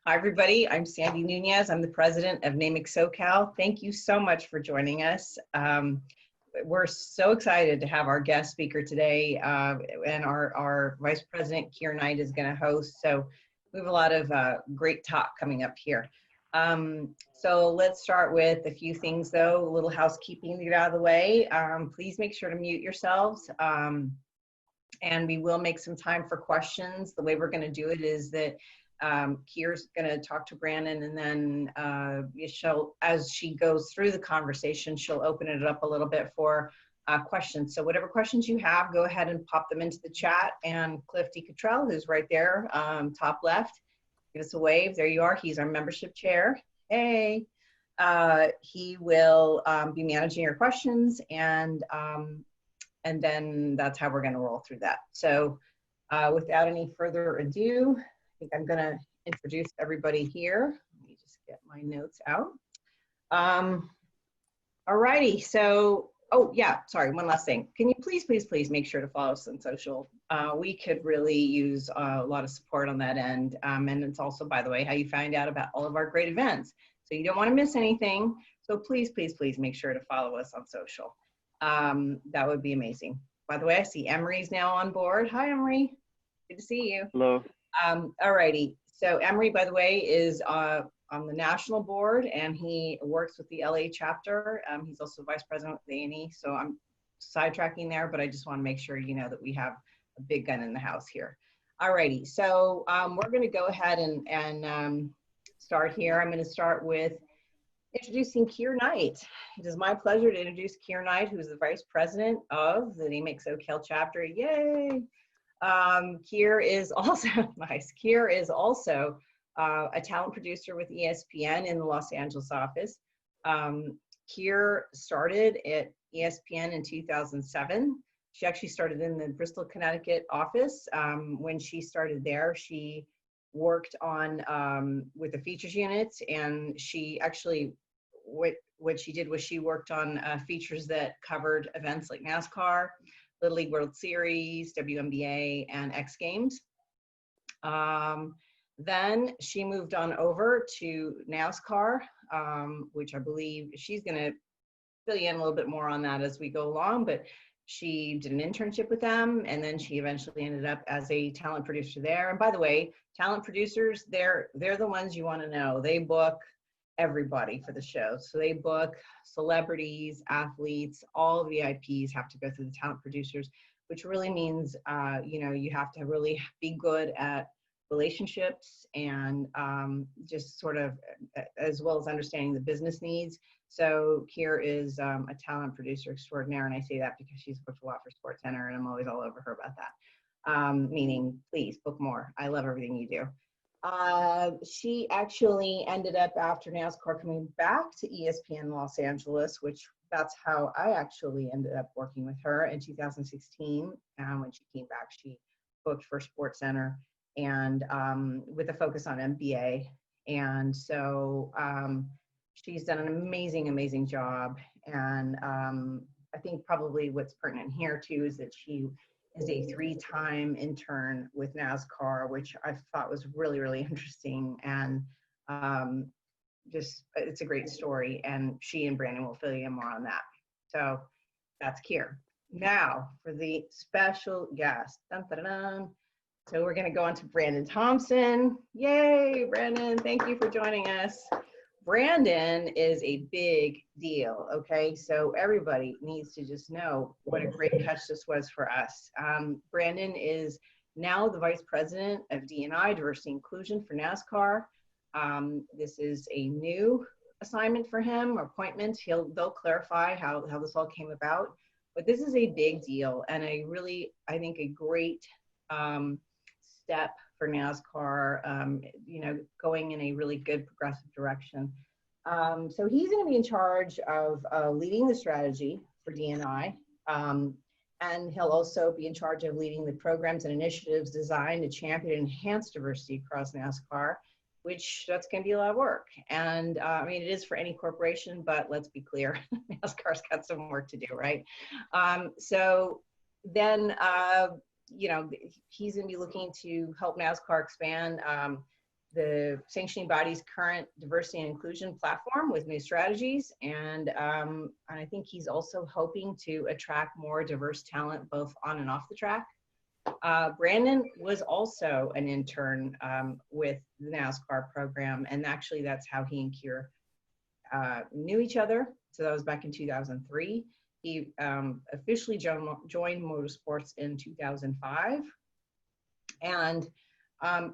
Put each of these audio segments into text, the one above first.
Hi, everybody. I'm Sandy Nunez. I'm the president of NAMIC SoCal. Thank you so much for joining us. We're so excited to have our guest speaker today, and our Vice President, Keir Knight, is going to host. So we have a lot of great talk coming up here. So let's start with a few things, though, a little housekeeping to get out of the way. Please make sure to mute yourselves. And we will make some time for questions. The way we're going to do it is that Keir's going to talk to Brandon, and then as she goes through the conversation, she'll open it up a little bit for questions. So whatever questions you have, go ahead and pop them into the chat. And Cliff DeCottrell, who's right there, top left, give us a wave. There you are. He's our membership chair. Hey. He will be managing your questions, and then that's how we're going to roll through that. So without any further ado, I think I'm going to introduce everybody here. Let me just get my notes out. All righty. So, oh, yeah, sorry, one last thing. Can you please make sure to follow us on social? We could really use a lot of support on that end. And it's also, by the way, how you find out about all of our great events. So you don't want to miss anything. So please make sure to follow us on social. That would be amazing. By the way, I see Emery's now on board. Hi, Emery. Good to see you. Hello. All righty. So Emery, by the way, is on the national board, and he works with the LA chapter. He's also vice president with A&E. So I'm sidetracking there, but I just want to make sure you know that we have a big gun in the house here. All righty. So we're going to go ahead and start here. I'm going to start with introducing Keir Knight. It is my pleasure to introduce Keir Knight, who is the vice president of the NAMIC SoCal chapter. Yay! Keir is also nice. Keir is also a talent producer with ESPN in the Los Angeles office. Keir started at ESPN in 2007. She actually started in the Bristol, Connecticut office. When she started there, she worked on with the features unit, and she actually what she did was she worked on features that covered events like NASCAR, Little League World Series, WNBA, and X Games. Then she moved on over to NASCAR, which I believe she's going to fill you in a little bit more on that as we go along, but she did an internship with them, and then she eventually ended up as a talent producer there. And by the way, talent producers, they're the ones you want to know. They book everybody for the show. So they book celebrities, athletes, all VIPs have to go through the talent producers, which really means, you have to really be good at relationships and just sort of, as well as understanding the business needs. So Keir is a talent producer extraordinaire, and I say that because she's booked a lot for SportsCenter, and I'm always all over her about that. Meaning, please book more. I love everything you do. She actually ended up, after NASCAR, coming back to ESPN Los Angeles, which that's how I actually ended up working with her in 2016. When she came back, she booked for SportsCenter, and with a focus on NBA. And so she's done an amazing job. And I think probably what's pertinent here too is that she is a 3-time intern with NASCAR, which I thought was really interesting. And just, it's a great story. And she and Brandon will fill you in more on that. So that's Keir. Now for the special guest. Dun, dun, dun, dun. So we're going to go on to Brandon Thompson. Yay, Brandon. Thank you for joining us. Brandon is a big deal, okay? So everybody needs to just know what a great catch this was for us. Brandon is now the Vice President of D&I, Diversity Inclusion for NASCAR. This is a new assignment for him, or appointment. They'll clarify how this all came about. But this is a big deal, and I think a great step for NASCAR, going in a really good progressive direction. So he's going to be in charge of leading the strategy for D&I, and he'll also be in charge of leading the programs and initiatives designed to champion and enhance diversity across NASCAR, which that's going to be a lot of work. And it is for any corporation, but let's be clear, NASCAR's got some work to do, right? So then he's going to be looking to help NASCAR expand the sanctioning body's current diversity and inclusion platform with new strategies. And I think he's also hoping to attract more diverse talent, both on and off the track. Brandon was also an intern with the NASCAR program. And actually that's how he and Keir knew each other. So that was back in 2003. He officially joined motorsports in 2005. And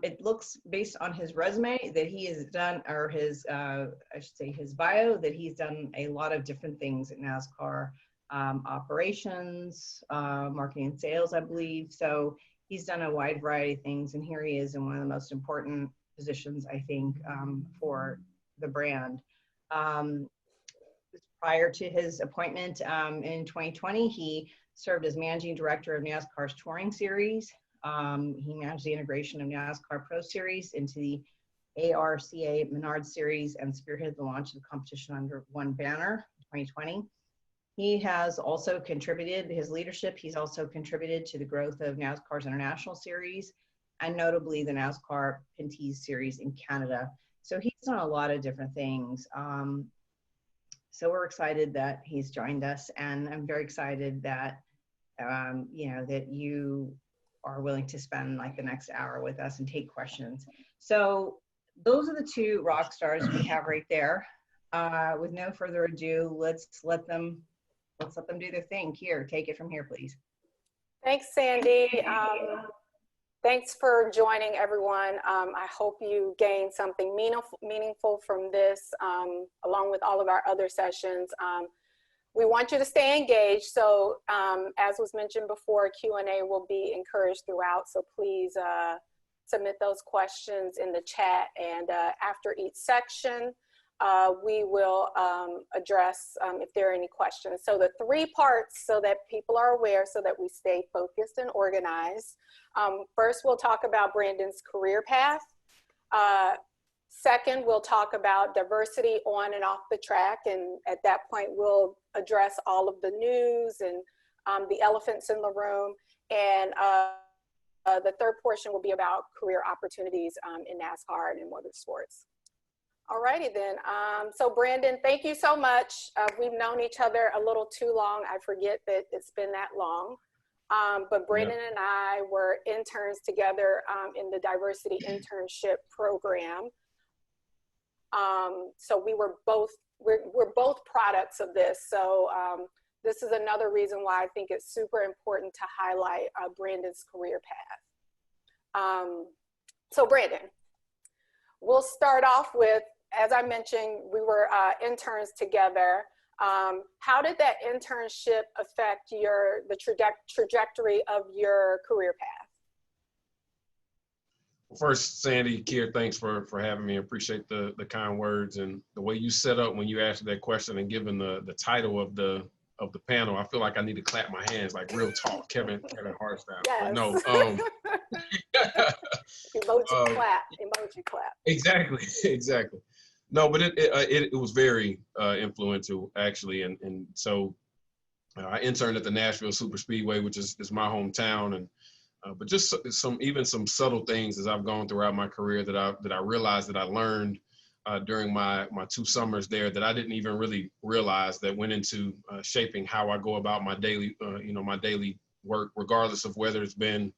it looks, based on his resume, that he has done, or his, I should say his bio, that he's done a lot of different things at NASCAR, operations, marketing and sales, I believe. So he's done a wide variety of things, and here he is in one of the most important positions, I think, for the brand. Prior to his appointment in 2020, he served as managing director of NASCAR's Touring Series. He managed the integration of NASCAR Pro Series into the ARCA Menard Series and spearheaded the launch of the competition under one banner in 2020. He has also contributed, his leadership, he's also contributed to the growth of NASCAR's International Series and notably the NASCAR Pinty's Series in Canada. So he's done a lot of different things. So we're excited that he's joined us, and I'm very excited that, you know, that you are willing to spend like the next hour with us and take questions. So those are the two rock stars we have right there. With no further ado, let's let them do their thing. Here, take it from here, please. Thanks, Sandy. Thanks for joining, everyone. I hope you gained something meaningful from this, along with all of our other sessions. We want you to stay engaged. So as was mentioned before, Q&A will be encouraged throughout. So please submit those questions in the chat. And after each section, we will address if there are any questions. So the 3 parts, so that people are aware, so that we stay focused and organized. First, we'll talk about Brandon's career path. Second, we'll talk about diversity on and off the track. And at that point, we'll address all of the news and the elephants in the room. And the third portion will be about career opportunities in NASCAR and in motorsports. All righty then. So Brandon, thank you so much. We've known each other a little too long. I forget that it's been that long. But Brandon and I were interns together in the diversity internship program. So we're both products of this. So this is another reason why I think it's super important to highlight Brandon's career path. So Brandon, we'll start off with, as I mentioned, we were interns together. How did that internship affect the trajectory of your career path? Well, first, Sandy, Keir, thanks for having me. I appreciate the kind words and the way you set up when you asked that question and given the title of the panel. I feel like I need to clap my hands, like real talk, Kevin Hart style. Yes. But no, emoji clap. Exactly. No, but it was very influential, actually, and so I interned at the Nashville Super Speedway, which is my hometown, and but just some subtle things as I've gone throughout my career that I realized that I learned during my 2 summers there that I didn't even really realize that went into shaping how I go about my daily my daily work, regardless of whether it's been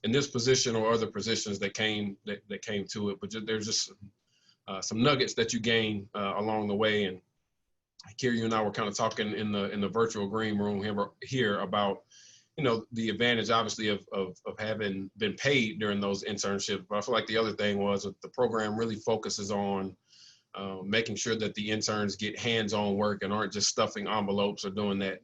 in this position or other positions that came to it. But there's just some nuggets that you gain along the way. And Keir, you and I were kind of talking in the virtual green room here about, the advantage obviously of having been paid during those internships. But I feel like the other thing was that the program really focuses on making sure that the interns get hands-on work and aren't just stuffing envelopes or doing that.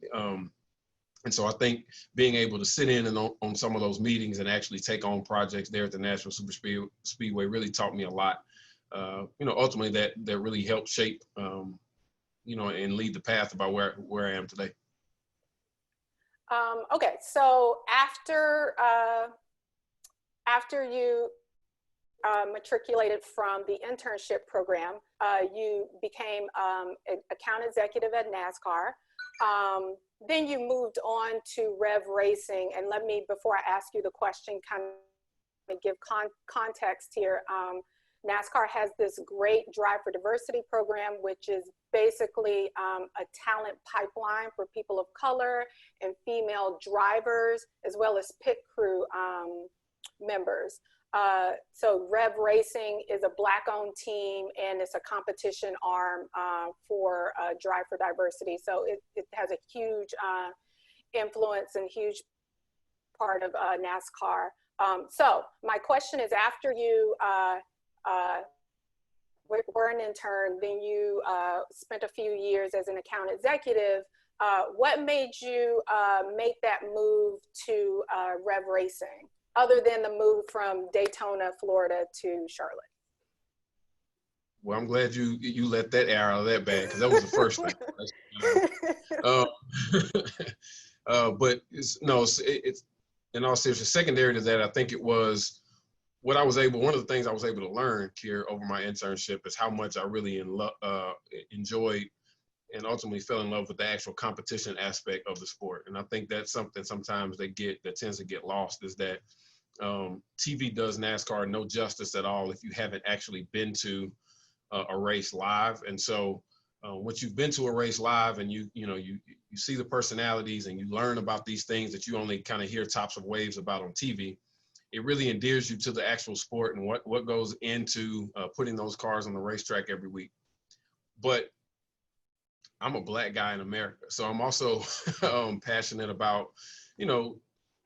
And so I think being able to sit in and on some of those meetings and actually take on projects there at the Nashville Super Speedway really taught me a lot. Ultimately that really helped shape, and lead the path about where I am today. Okay, so after you matriculated from the internship program, you became account executive at NASCAR. Then you moved on to Rev Racing, and before I ask you the question, kind of give context here. NASCAR has this great Drive for Diversity program, which is basically a talent pipeline for people of color and female drivers, as well as pit crew members. So Rev Racing is a Black-owned team, and it's a competition arm for Drive for Diversity. So it has a huge influence and huge part of NASCAR. So my question is, after you were an intern, then you spent a few years as an account executive, what made you make that move to Rev Racing, other than the move from Daytona, Florida to Charlotte? Well, I'm glad you let that air out of that bag, because that was the first thing. But it's in all seriousness, secondary to that, I think it was one of the things I was able to learn here over my internship is how much I really enjoyed and ultimately fell in love with the actual competition aspect of the sport. And I think that's something sometimes that tends to get lost, is that TV does NASCAR no justice at all if you haven't actually been to a race live. And so once you've been to a race live and you see the personalities and you learn about these things that you only kind of hear tops of waves about on TV, it really endears you to the actual sport and what goes into putting those cars on the racetrack every week. But I'm a Black guy in America, so I'm also passionate about,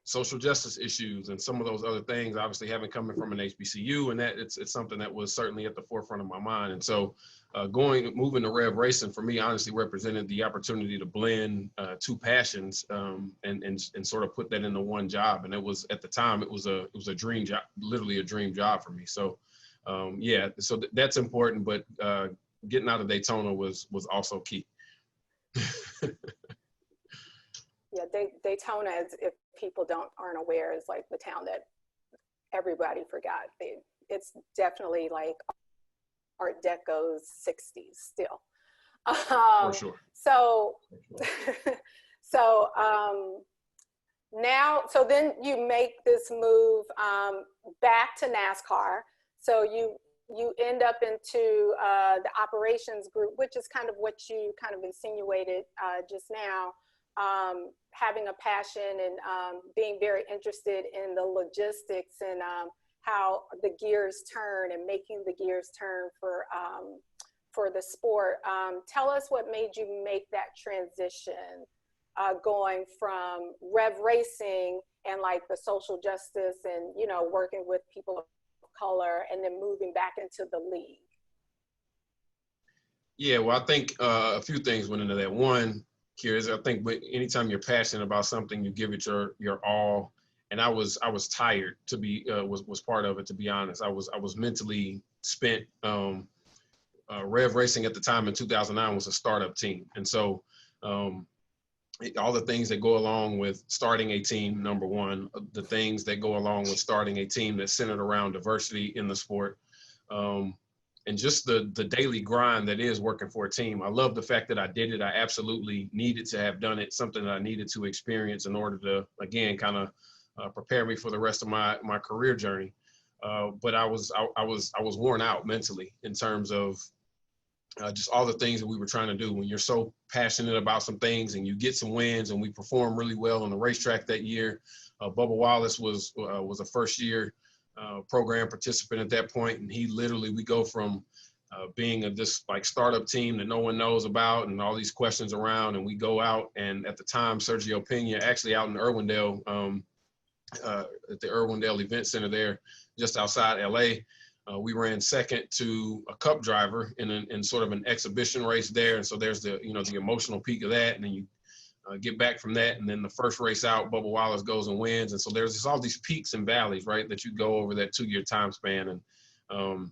social justice issues and some of those other things, obviously having coming from an HBCU, and that it's something that was certainly at the forefront of my mind. And so moving to Rev Racing for me honestly represented the opportunity to blend two passions and sort of put that into one job. And it was, at the time, it was a dream job, literally a dream job for me. So so that's important, but getting out of Daytona was also key. Yeah, Daytona, if people aren't aware, is like the town that everybody forgot. It's definitely like Art Deco's 60s still. For sure. So, so then you make this move back to NASCAR. So you end up into the operations group, which is kind of what you kind of insinuated just now. Having a passion and being very interested in the logistics and how the gears turn and making the gears turn for the sport. Tell us what made you make that transition, going from Rev Racing and like the social justice and, working with people of color, and then moving back into the league. Yeah, well, I think a few things went into that. One, Kira, I think anytime you're passionate about something, you give it your all. And I was tired to be was part of it, to be honest. I was mentally spent. Rev Racing at the time in 2009 was a startup team, and so all the things that go along with starting a team, number one, the things that go along with starting a team that's centered around diversity in the sport. And just the daily grind that is working for a team. I love the fact that I did it. I absolutely needed to have done it, something that I needed to experience in order to, again, kind of prepare me for the rest of my career journey. But I was worn out mentally in terms of just all the things that we were trying to do. When you're so passionate about some things and you get some wins, and we performed really well on the racetrack that year. Bubba Wallace was a first year program participant at that point, and we go from being this like startup team that no one knows about and all these questions around, and we go out, and at the time Sergio Pena, actually out in Irwindale, at the Irwindale Event Center there just outside LA, we ran second to a cup driver in sort of an exhibition race there. And so there's the emotional peak of that, and then you get back from that, and then the first race out, Bubba Wallace goes and wins. And so there's just all these peaks and valleys, right, that you go over that 2-year time span. And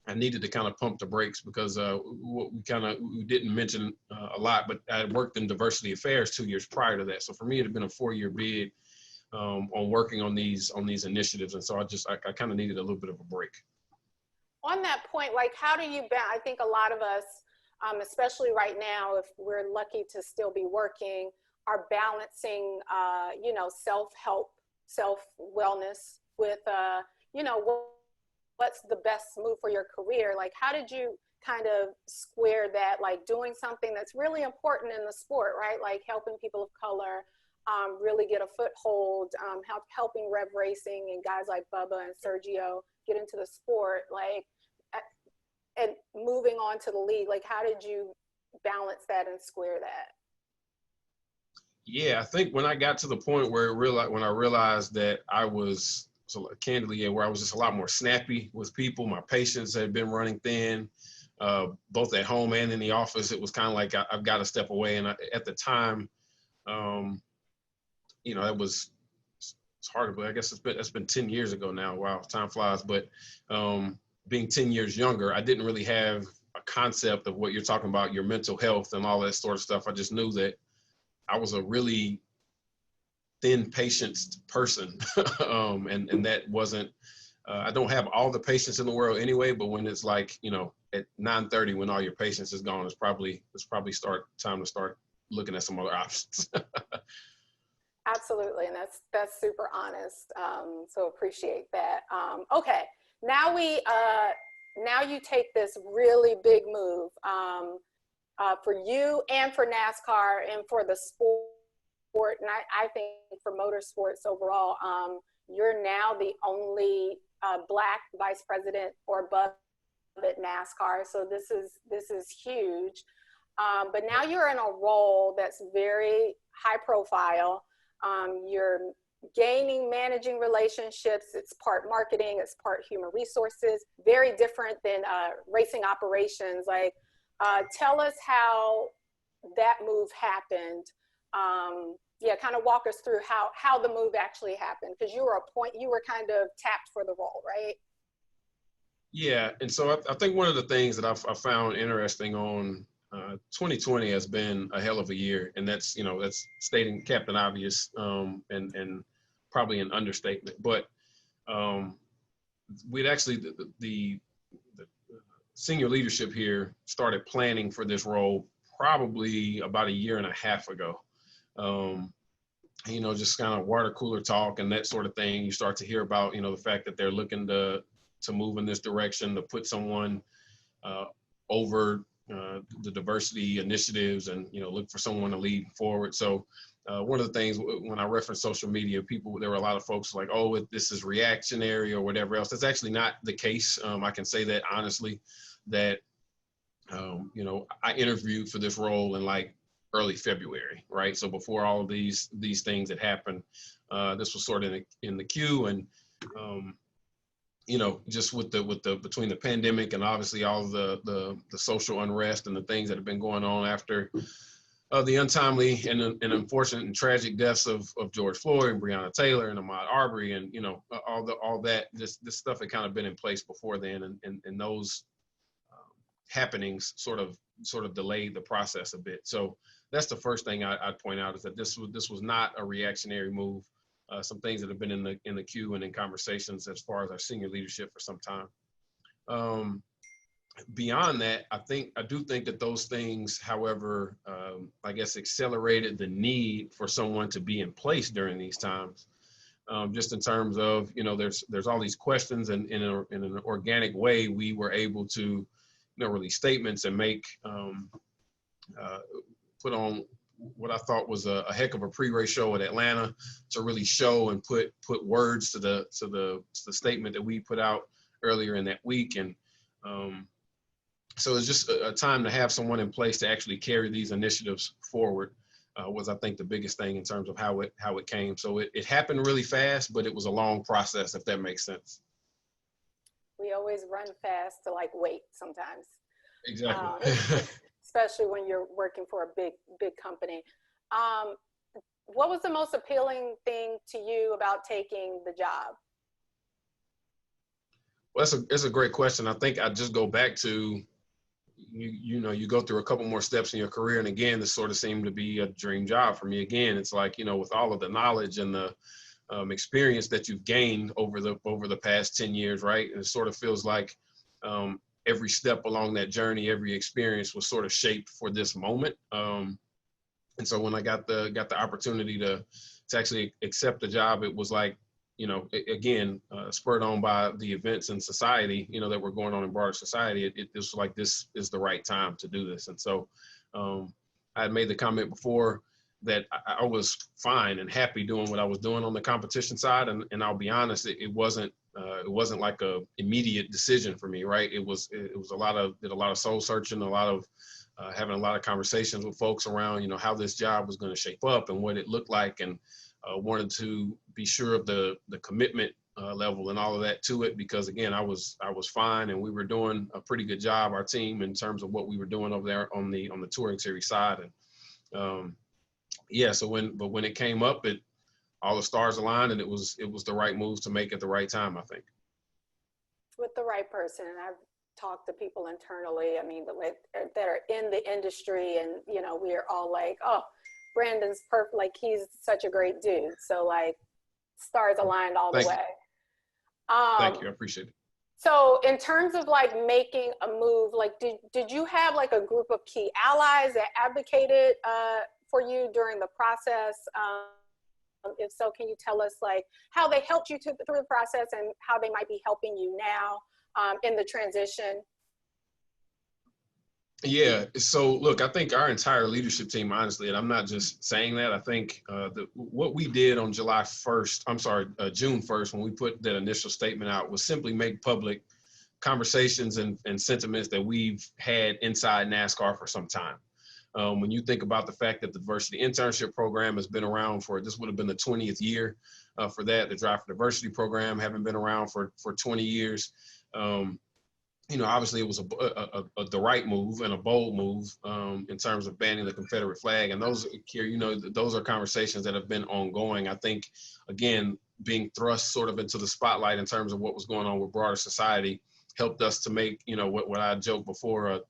I needed to kind of pump the brakes, because we didn't mention a lot, but I had worked in diversity affairs 2 years prior to that. So for me, it had been a 4-year bid on working on these initiatives. And so I kind of needed a little bit of a break. On that point, like, how do you I think a lot of us, especially right now, if we're lucky to still be working, are balancing, self-help, self-wellness with, what's the best move for your career? Like, how did you kind of square that, like doing something that's really important in the sport, right? Like helping people of color really get a foothold, helping rev racing and guys like Bubba and Sergio get into the sport, like, and moving on to the league. Like, how did you balance that and square that? Yeah, I think when I got to the point where when I realized that I was, so candidly, yeah, where I was just a lot more snappy with people, my patience had been running thin, both at home and in the office. It was kind of like I've got to step away. And at the time, you know, it's hard to believe. I guess it's been 10 years ago now. Wow, time flies. But being 10 years younger, I didn't really have a concept of what you're talking about, your mental health and all that sort of stuff. I just knew that I was a really thin patience person. And that wasn't, I don't have all the patience in the world anyway, but when it's like, you know, at 9:30 when all your patience is gone, it's probably time to start looking at some other options. Absolutely, and that's super honest. So appreciate that. Okay, now you take this really big move for you and for NASCAR and for the sport, and I think for motorsports overall. You're now the only Black vice president or above at NASCAR, so this is huge. But now you're in a role that's very high profile. You're managing relationships. It's part marketing, it's part human resources, very different than racing operations. Like, tell us how that move happened. Yeah, kind of walk us through how the move actually happened, because you were kind of tapped for the role, right? Yeah, and so I think one of the things that I found interesting on 2020 has been a hell of a year, and that's stating Captain Obvious, and probably an understatement. But we'd actually the senior leadership here started planning for this role probably about a year and a half ago. Just kind of water cooler talk and that sort of thing. You start to hear about the fact that they're looking to move in this direction, to put someone over the diversity initiatives, and look for someone to lead forward. So one of the things when I reference social media, there were a lot of folks like, oh, this is reactionary or whatever else. That's actually not the case. I can say that honestly, that I interviewed for this role in like early February, right? So before all of these things had happened, this was sort of in the queue. And just with the between the pandemic and obviously all of the social unrest and the things that have been going on after the untimely and unfortunate and tragic deaths of George Floyd and Breonna Taylor and Ahmaud Arbery, and all that, this stuff had kind of been in place before then, and those happenings sort of delayed the process a bit. So that's the first thing I'd point out, is that this was not a reactionary move. Some things that have been in the queue and in conversations as far as our senior leadership for some time. Beyond that, I do think that those things, however, I guess accelerated the need for someone to be in place during these times. Just in terms of, there's all these questions, and in an organic way, we were able to, release statements and make, put on what I thought was a heck of a pre-race show at Atlanta, to really show and put words to the statement that we put out earlier in that week. And so it's just a time to have someone in place to actually carry these initiatives forward, was I think the biggest thing in terms of how it came. So it happened really fast, but it was a long process, if that makes sense. We always run fast to wait sometimes. Exactly. Especially when you're working for a big company. What was the most appealing thing to you about taking the job? Well, it's a great question. I think I just go back to, you go through a couple more steps in your career, and again, this sort of seemed to be a dream job for me. Again, it's like, with all of the knowledge and the experience that you've gained over the past 10 years, right? And it sort of feels like every step along that journey, every experience was sort of shaped for this moment. And so when I got the opportunity to actually accept the job, it was like, again, spurred on by the events in society, that were going on in broader society, it was like, this is the right time to do this. And so I had made the comment before that I was fine and happy doing what I was doing on the competition side. And I'll be honest, it wasn't like a immediate decision for me, right? It was did a lot of soul searching, a lot of having a lot of conversations with folks around, how this job was going to shape up and what it looked like, and wanted to be sure of the commitment level and all of that to it, because again, I was fine and we were doing a pretty good job, our team, in terms of what we were doing over there on the touring series side. And so when it came up, all the stars aligned, and it was the right move to make at the right time, I think. With the right person. And I've talked to people internally, that are in the industry, and, we are all like, oh, Brandon's perfect. Like, he's such a great dude. So, like, stars aligned all the way. Thank you. I appreciate it. So in terms of like making a move, like did you have like a group of key allies that advocated for you during the process? If so, can you tell us like how they helped you through the process and how they might be helping you now in the transition? Yeah, so look, I think our entire leadership team, honestly, and I'm not just saying that, I think what we did on June 1st, when we put that initial statement out, was simply make public conversations and sentiments that we've had inside NASCAR for some time. When you think about the fact that the diversity internship program has been around this would have been the 20th year for that. The Drive for Diversity program having been around for 20 years. Obviously it was the right move and a bold move in terms of banning the Confederate flag. And those, those are conversations that have been ongoing. I think, again, being thrust sort of into the spotlight in terms of what was going on with broader society helped us to make, what I joked before, a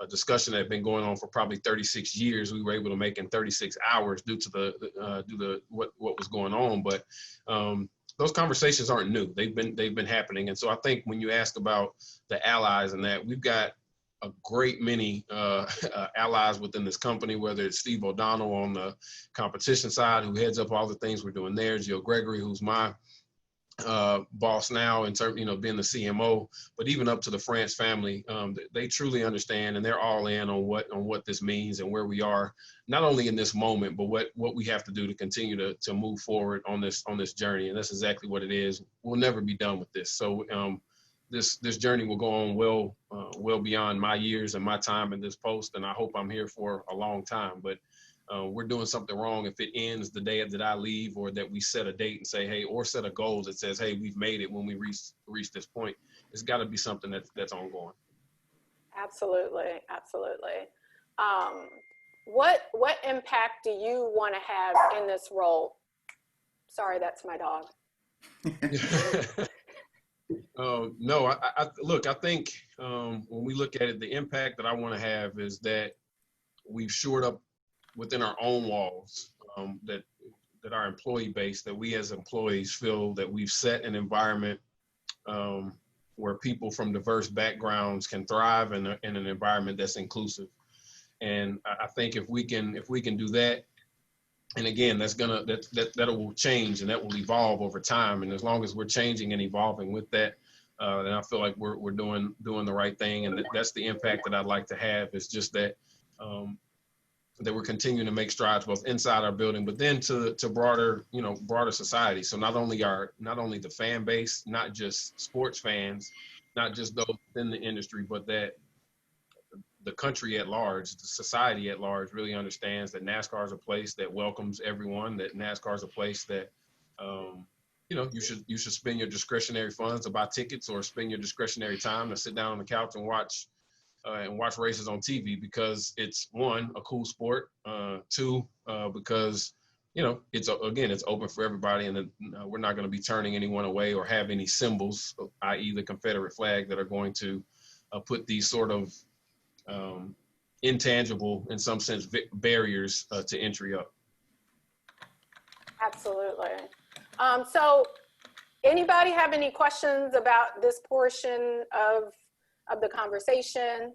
discussion that had been going on for probably 36 years, we were able to make in 36 hours due to what was going on. But those conversations aren't new. They've been happening. And so I think when you ask about the allies and that, we've got a great many allies within this company, whether it's Steve O'Donnell on the competition side, who heads up all the things we're doing there, Jill Gregory, who's my boss now in terms, being the CMO, but even up to the France family, they truly understand, and they're all in on what this means and where we are, not only in this moment, but what we have to do to continue to move forward on this journey. And that's exactly what it is. We'll never be done with this. So this journey will go on well beyond my years and my time in this post, and I hope I'm here for a long time. But we're doing something wrong if it ends the day that I leave, or that we set a date and say, hey, or set a goal that says, hey, we've made it when we reach this point. It's got to be something that's ongoing. Absolutely. What impact do you want to have in this role? Sorry, that's my dog. No, I think when we look at it, the impact that I want to have is that we've shored up within our own walls, that our employee base, that we as employees feel that we've set an environment where people from diverse backgrounds can thrive in an environment that's inclusive. And I think if we can do that, and again, that will change and that will evolve over time. And as long as we're changing and evolving with that, then I feel like we're doing the right thing. And that's the impact that I'd like to have, is just that that we're continuing to make strides both inside our building, but then to broader society. So not only the fan base, not just sports fans, not just those in the industry, but that the country at large, the society at large, really understands that NASCAR is a place that welcomes everyone, that NASCAR is a place that, you should spend your discretionary funds to buy tickets, or spend your discretionary time to sit down on the couch and watch races on TV, because it's, one, a cool sport, two, because it's open for everybody, and we're not going to be turning anyone away or have any symbols, i.e. the Confederate flag, that are going to put these sort of intangible, in some sense, barriers to entry up. Absolutely. So anybody have any questions about this portion of the conversation?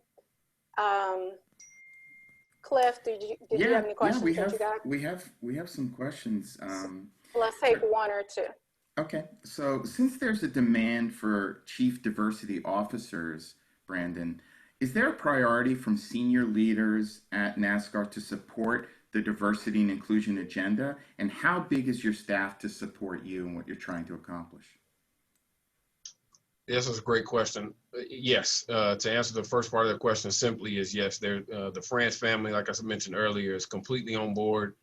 Cliff, did you have any questions that you got? We have some questions. Let's take one or two. Okay, so since there's a demand for chief diversity officers, Brandon, is there a priority from senior leaders at NASCAR to support the diversity and inclusion agenda? And how big is your staff to support you and what you're trying to accomplish? This is a great question. Yes, to answer the first part of the question simply is yes. The France family, like I mentioned earlier, is completely on board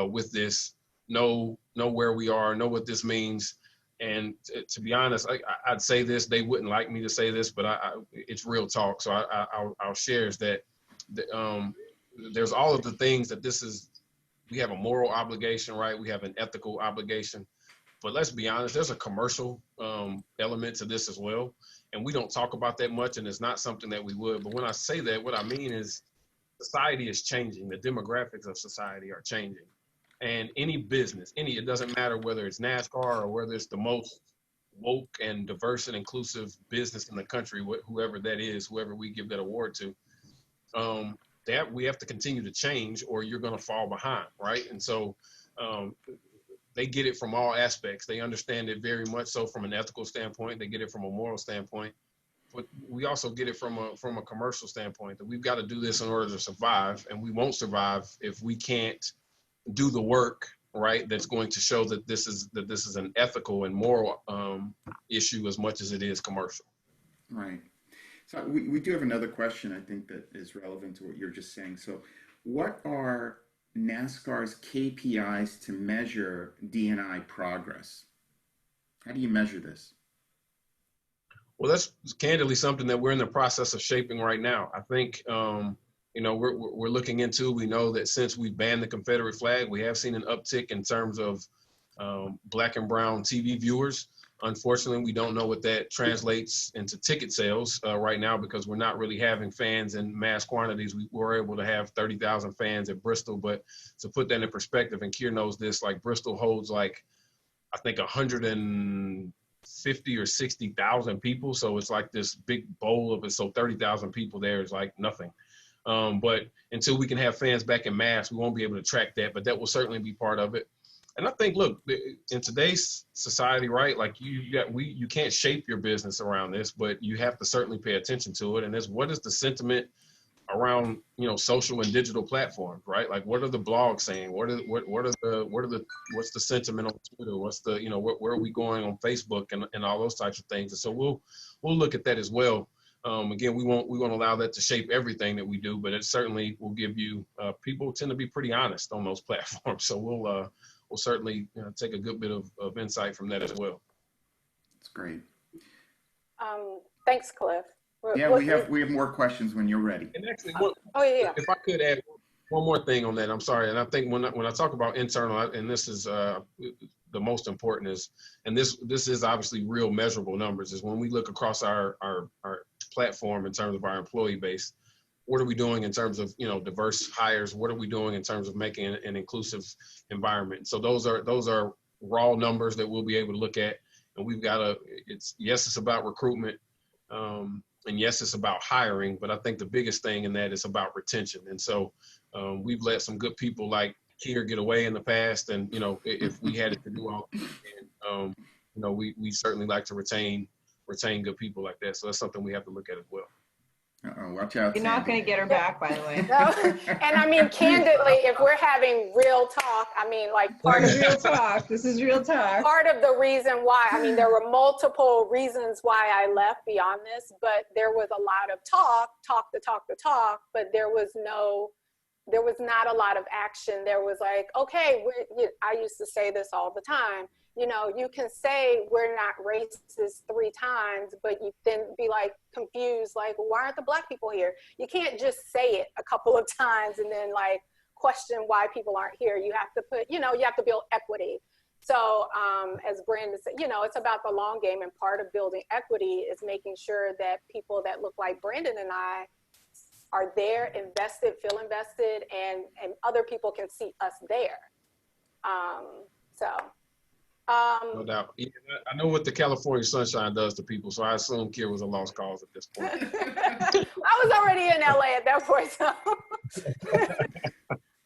with this. Know where we are, know what this means. And to be honest, I'd say this. They wouldn't like me to say this, but it's real talk. So I'll share is that there's all of the things that this is. We have a moral obligation, right? We have an ethical obligation. But let's be honest, there's a commercial element to this as well. And we don't talk about that much, and it's not something that we would. But when I say that, what I mean is society is changing. The demographics of society are changing. And any business, it doesn't matter whether it's NASCAR or whether it's the most woke and diverse and inclusive business in the country, whoever that is, whoever we give that award to, that we have to continue to change or you're going to fall behind, right? And so they get it from all aspects. They understand it very much so from an ethical standpoint. They get it from a moral standpoint. But we also get it from a commercial standpoint that we've got to do this in order to survive, and we won't survive if we can't do the work, right? That's going to show that this is an ethical and moral issue as much as it is commercial. Right. So we do have another question I think that is relevant to what you're just saying. So what are NASCAR's KPIs to measure D&I progress? How do you measure this? Well, that's candidly something that we're in the process of shaping right now. I think, we're looking into, we know that since we banned the Confederate flag, we have seen an uptick in terms of Black and brown TV viewers. Unfortunately, we don't know what that translates into ticket sales right now because we're not really having fans in mass quantities. We were able to have 30,000 fans at Bristol, but to put that in perspective, and Kier knows this, like Bristol holds I think 150 or 60,000 people. So it's like this big bowl of it. So 30,000 people there is like nothing. But until we can have fans back in mass, we won't be able to track that, but that will certainly be part of it. And I think, look, in today's society, right, like you can't shape your business around this, but you have to certainly pay attention to it. And what is the sentiment around, social and digital platforms, right? Like, what are the blogs saying? What's the sentiment on Twitter? What's the, where are we going on Facebook and all those types of things? And so we'll look at that as well. Again, we won't allow that to shape everything that we do, but it certainly will give you, people tend to be pretty honest on those platforms. So we'll certainly take a good bit of insight from that as well. That's great. Thanks, Cliff. Yeah, we have more questions when you're ready. And actually, if I could add one more thing on that, I'm sorry. And I think when I talk about internal, and this is the most important is, and this is obviously real measurable numbers, is when we look across our platform in terms of our employee base. What are we doing in terms of, diverse hires? What are we doing in terms of making an inclusive environment? So those are raw numbers that we'll be able to look at. And we've got it's about recruitment. And yes, it's about hiring, but I think the biggest thing in that is about retention. And so we've let some good people like Kier get away in the past. And, if we had it to do all, and, we certainly like to retain good people like that. So that's something we have to look at as well. Watch out. You're not going to get her back, by the way. No. And I mean, candidly, if we're having real talk, part of real talk. This is real talk. Part of the reason why, there were multiple reasons why I left beyond this, but there was a lot of talk, but there was not a lot of action. There was like, okay, I used to say this all the time. You can say we're not racist 3 times, but you then be like confused, like, why aren't the Black people here? You can't just say it a couple of times and then like question why people aren't here. You have to put, you have to build equity. So as Brandon said, it's about the long game, and part of building equity is making sure that people that look like Brandon and I are there, invested, feel invested, and other people can see us there. No doubt. Yeah, I know what the California sunshine does to people, so I assume Kier was a lost cause at this point. I was already in LA at that point, so.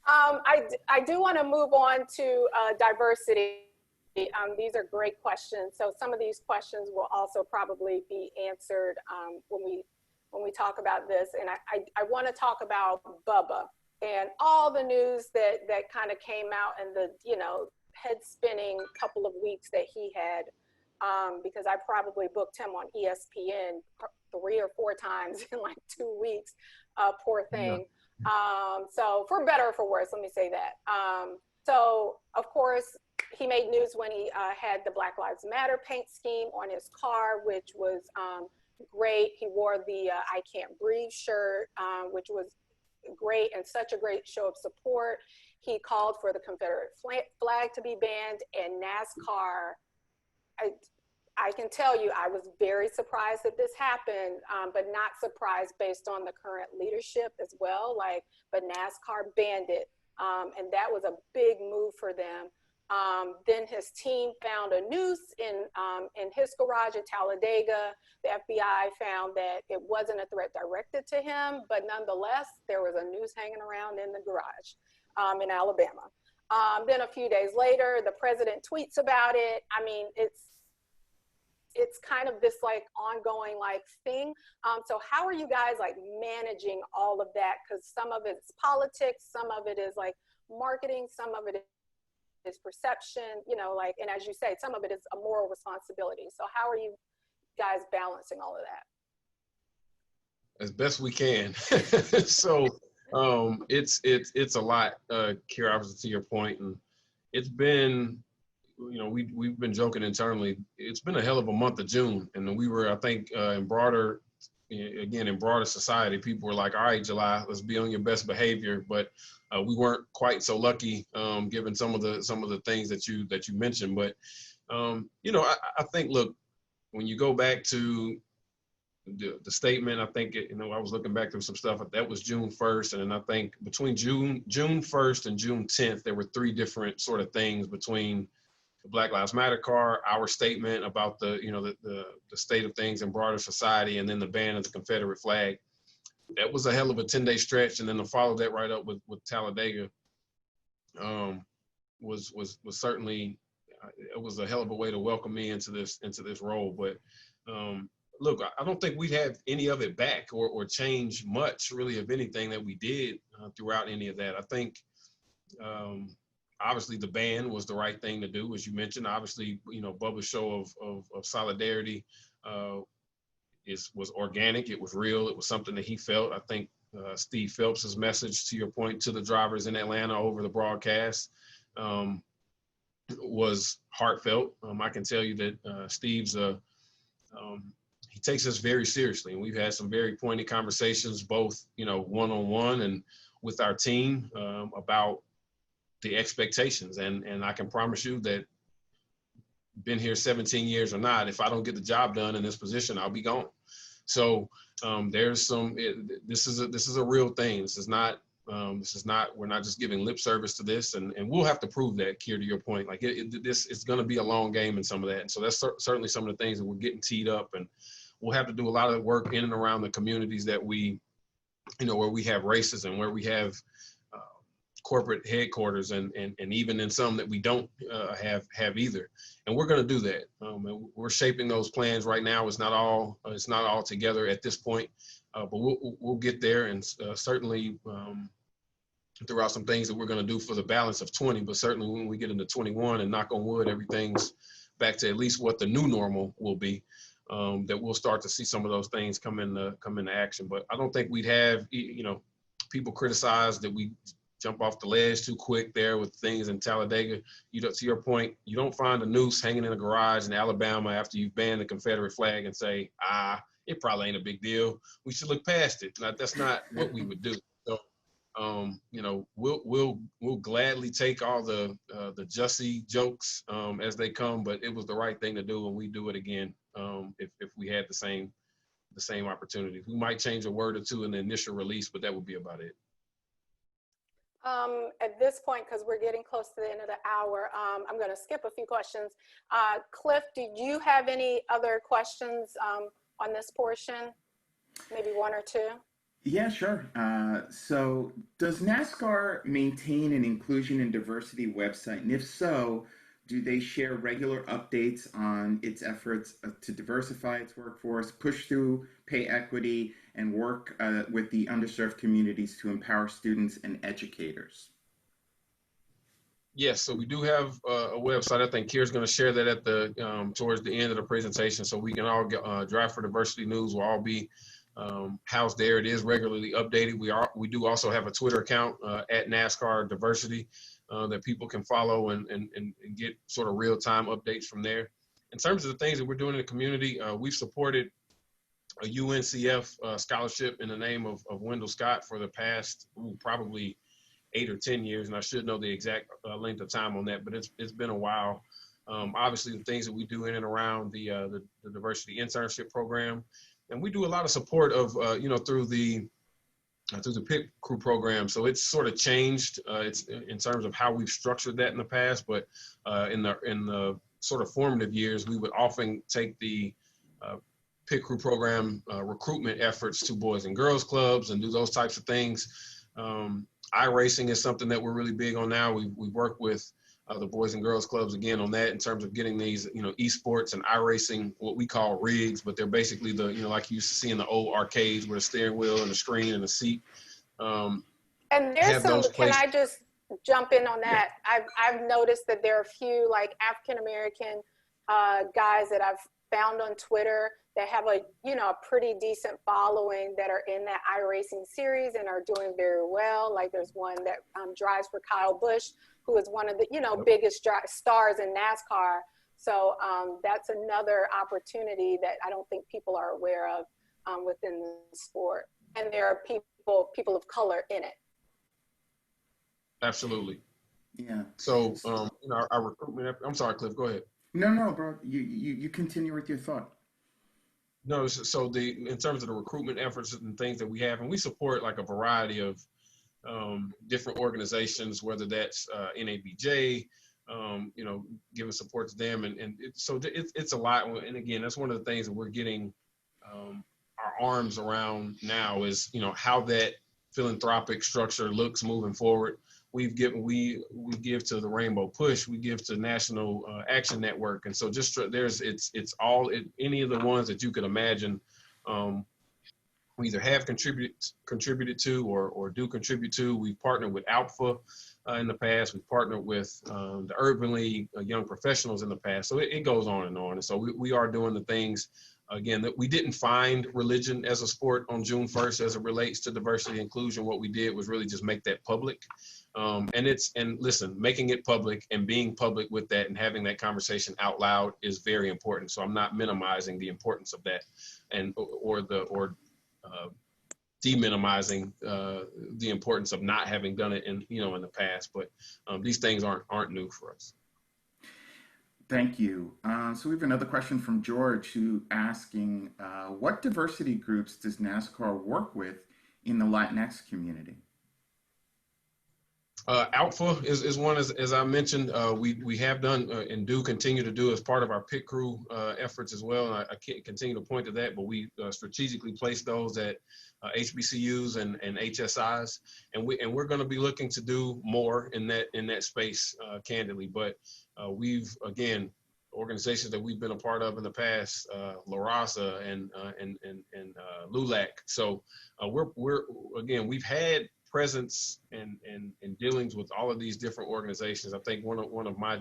I do want to move on to diversity. These are great questions. So some of these questions will also probably be answered when we talk about this. And I want to talk about Bubba and all the news that kind of came out and the, head spinning couple of weeks that he had, because I probably booked him on ESPN 3 or 4 times in like 2 weeks. Poor thing. Yeah. So for better or for worse, let me say that. So of course, he made news when he had the Black Lives Matter paint scheme on his car, which was great. He wore the I Can't Breathe shirt, which was great and such a great show of support. He called for the Confederate flag to be banned, and NASCAR, I can tell you, I was very surprised that this happened, but not surprised based on the current leadership as well. But NASCAR banned it, and that was a big move for them. Then his team found a noose in his garage at Talladega. The FBI found that it wasn't a threat directed to him, but nonetheless, there was a noose hanging around in the garage in Alabama. Then a few days later, the president tweets about it. I mean, it's kind of this ongoing thing. So how are you guys managing all of that? Because some of it's politics, some of it is marketing, some of it is perception, and as you say, some of it is a moral responsibility. So how are you guys balancing all of that? As best we can. So it's a lot, Kira, obviously, to your point, and it's been, we've been joking internally. It's been a hell of a month of June, and we were, I think, in broader society, people were like, all right, July, let's be on your best behavior. But we weren't quite so lucky, given some of the things that you mentioned. But I think, look, when you go back to the statement, I think I was looking back through some stuff that was June 1st, and then I think between June 1st and June 10th, there were 3 different sort of things between the Black Lives Matter car, our statement about the state of things in broader society, and then the ban of the Confederate flag. That was a hell of a 10-day stretch, and then to follow that right up with Talladega was certainly, it was a hell of a way to welcome me into this role. But look, I don't think we'd have any of it back or change much, really, of anything that we did throughout any of that. I think obviously the ban was the right thing to do, as you mentioned. Obviously, Bubba's show of solidarity was organic. It was real. It was something that he felt. I think Steve Phelps's message, to your point, to the drivers in Atlanta over the broadcast was heartfelt. I can tell you that Steve's he takes us very seriously, and we've had some very pointed conversations, both one-on-one and with our team about the expectations. And I can promise you that, been here 17 years or not, if I don't get the job done in this position, I'll be gone. So there's this is a real thing. This is not, we're not just giving lip service to this, and we'll have to prove that, Kier, to your point. It's going to be a long game in some of that. And so that's certainly some of the things that we're getting teed up, and we'll have to do a lot of work in and around the communities that we, where we have racism, where we have corporate headquarters, and even in some that we don't have either. And we're going to do that. And we're shaping those plans right now. It's not all together at this point, but we'll get there, and certainly there are some things that we're going to do for the balance of 20, but certainly when we get into 21, and knock on wood, everything's back to at least what the new normal will be, that we'll start to see some of those things come into action. But I don't think we'd have, people criticize that we jump off the ledge too quick there with things in Talladega. To your point, you don't find a noose hanging in a garage in Alabama after you've banned the Confederate flag and say, it probably ain't a big deal. We should look past it. Now, that's not what we would do. So, we'll gladly take all the Jussie jokes as they come, but it was the right thing to do, and we do it again if we had the same opportunity. We might change a word or two in the initial release, but that would be about it. At this point, because we're getting close to the end of the hour, I'm going to skip a few questions. Cliff, do you have any other questions on this portion? Maybe 1 or 2? Yeah, sure. So does NASCAR maintain an inclusion and diversity website? And if so, do they share regular updates on its efforts to diversify its workforce, push through pay equity, and work with the underserved communities to empower students and educators? Yes, so we do have a website. I think Kira's going to share that at the towards the end of the presentation, so we can all get Drive for Diversity News will all be housed there. It is regularly updated. We do also have a Twitter account at NASCAR Diversity that people can follow and get sort of real-time updates from there. In terms of the things that we're doing in the community, we've supported a UNCF scholarship in the name of Wendell Scott for the past probably 8 or 10 years, and I should know the exact length of time on that, but it's been a while. Obviously, the things that we do in and around the diversity internship program, and we do a lot of support of through the PIT crew program. So it's sort of changed. It's in terms of how we've structured that in the past, but in the sort of formative years, we would often take the PIT crew program recruitment efforts to Boys and Girls Clubs and do those types of things. iRacing is something that we're really big on now. We work with the Boys and Girls Clubs again on that in terms of getting these, esports and iRacing, what we call rigs, but they're basically the, like you used to see in the old arcades with a steering wheel and a screen and a seat. And there's some, can I just jump in on that? Yeah. I've noticed that there are a few like African-American guys that I've found on Twitter that have a pretty decent following that are in that iRacing series and are doing very well. Like there's one that drives for Kyle Busch, who is one of the biggest stars in NASCAR. So that's another opportunity that I don't think people are aware of within the sport. And there are people of color in it. Absolutely. Yeah. So our recruitment. I'm sorry, Cliff. Go ahead. No, bro. You continue with your thought. No, so in terms of the recruitment efforts and things that we have, and we support like a variety of different organizations, whether that's NABJ, giving support to them, and so it's a lot. And again, that's one of the things that we're getting our arms around now is how that philanthropic structure looks moving forward. We give to the Rainbow Push, we give to National Action Network, and so just it's all any of the ones that you could imagine. We either have contributed to or do contribute to. We've partnered with Alpha in the past. We've partnered with the Urban League Young Professionals in the past. So it goes on and on. And so we are doing the things, again, that we didn't find religion as a sport on June 1st as it relates to diversity and inclusion. What we did was really just make that public. And listen, making it public and being public with that and having that conversation out loud is very important. So I'm not minimizing the importance of that or deminimizing the importance of not having done it in the past. But these things aren't new for us. Thank you. So we have another question from George, who asking, what diversity groups does NASCAR work with in the Latinx community? Alpha is one, as I mentioned, we have done and do continue to do as part of our pit crew efforts as well. And I can't continue to point to that, but we strategically place those at HBCUs and HSIs, and we're going to be looking to do more in that space, candidly. But we've, again, organizations that we've been a part of in the past, La Raza and LULAC. So we've had presence and dealings with all of these different organizations. I think one of my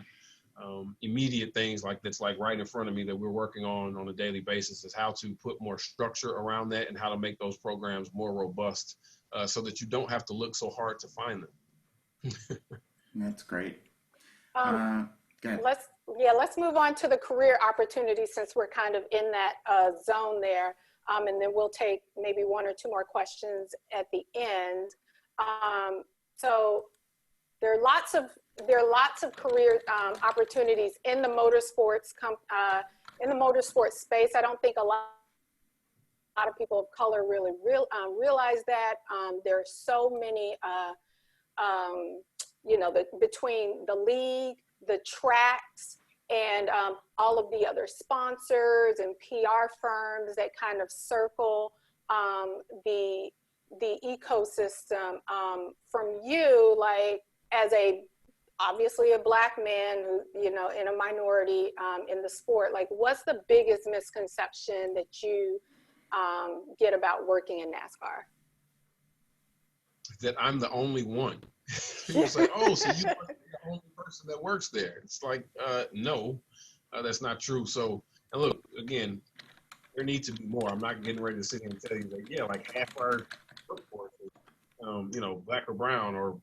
immediate things that's right in front of me that we're working on a daily basis is how to put more structure around that and how to make those programs more robust so that you don't have to look so hard to find them. That's great. Let's move on to the career opportunities since we're kind of in that zone there. And then we'll take maybe one or two more questions at the end. So there are lots of career opportunities in the motorsports space. I don't think a lot of people of color really realize that. There are so many, between the league, the tracks, and all of the other sponsors and PR firms that kind of circle the ecosystem, from you, like as a obviously a Black man who, you know, in a minority in the sport, like what's the biggest misconception that you get about working in NASCAR? That I'm the only one. People say, oh, so you must be the only person that works there. It's like, no, that's not true. So, and look, again, there needs to be more. I'm not getting ready to sit here and tell you that, yeah, like half our workforce is, you know, Black or brown or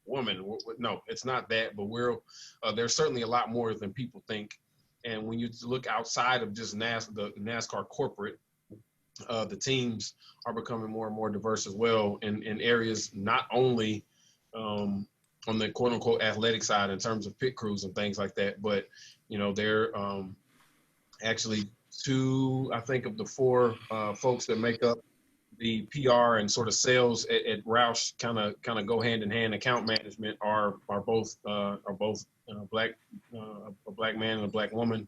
woman. No, it's not that, but there's certainly a lot more than people think. And when you look outside of just the NASCAR corporate, the teams are becoming more and more diverse as well in areas not only on the quote unquote athletic side in terms of pit crews and things like that, but you know, they're actually two, I think, of the four folks that make up the PR and sort of sales at Roush kind of go hand in hand. Account management are both black, a Black man and a Black woman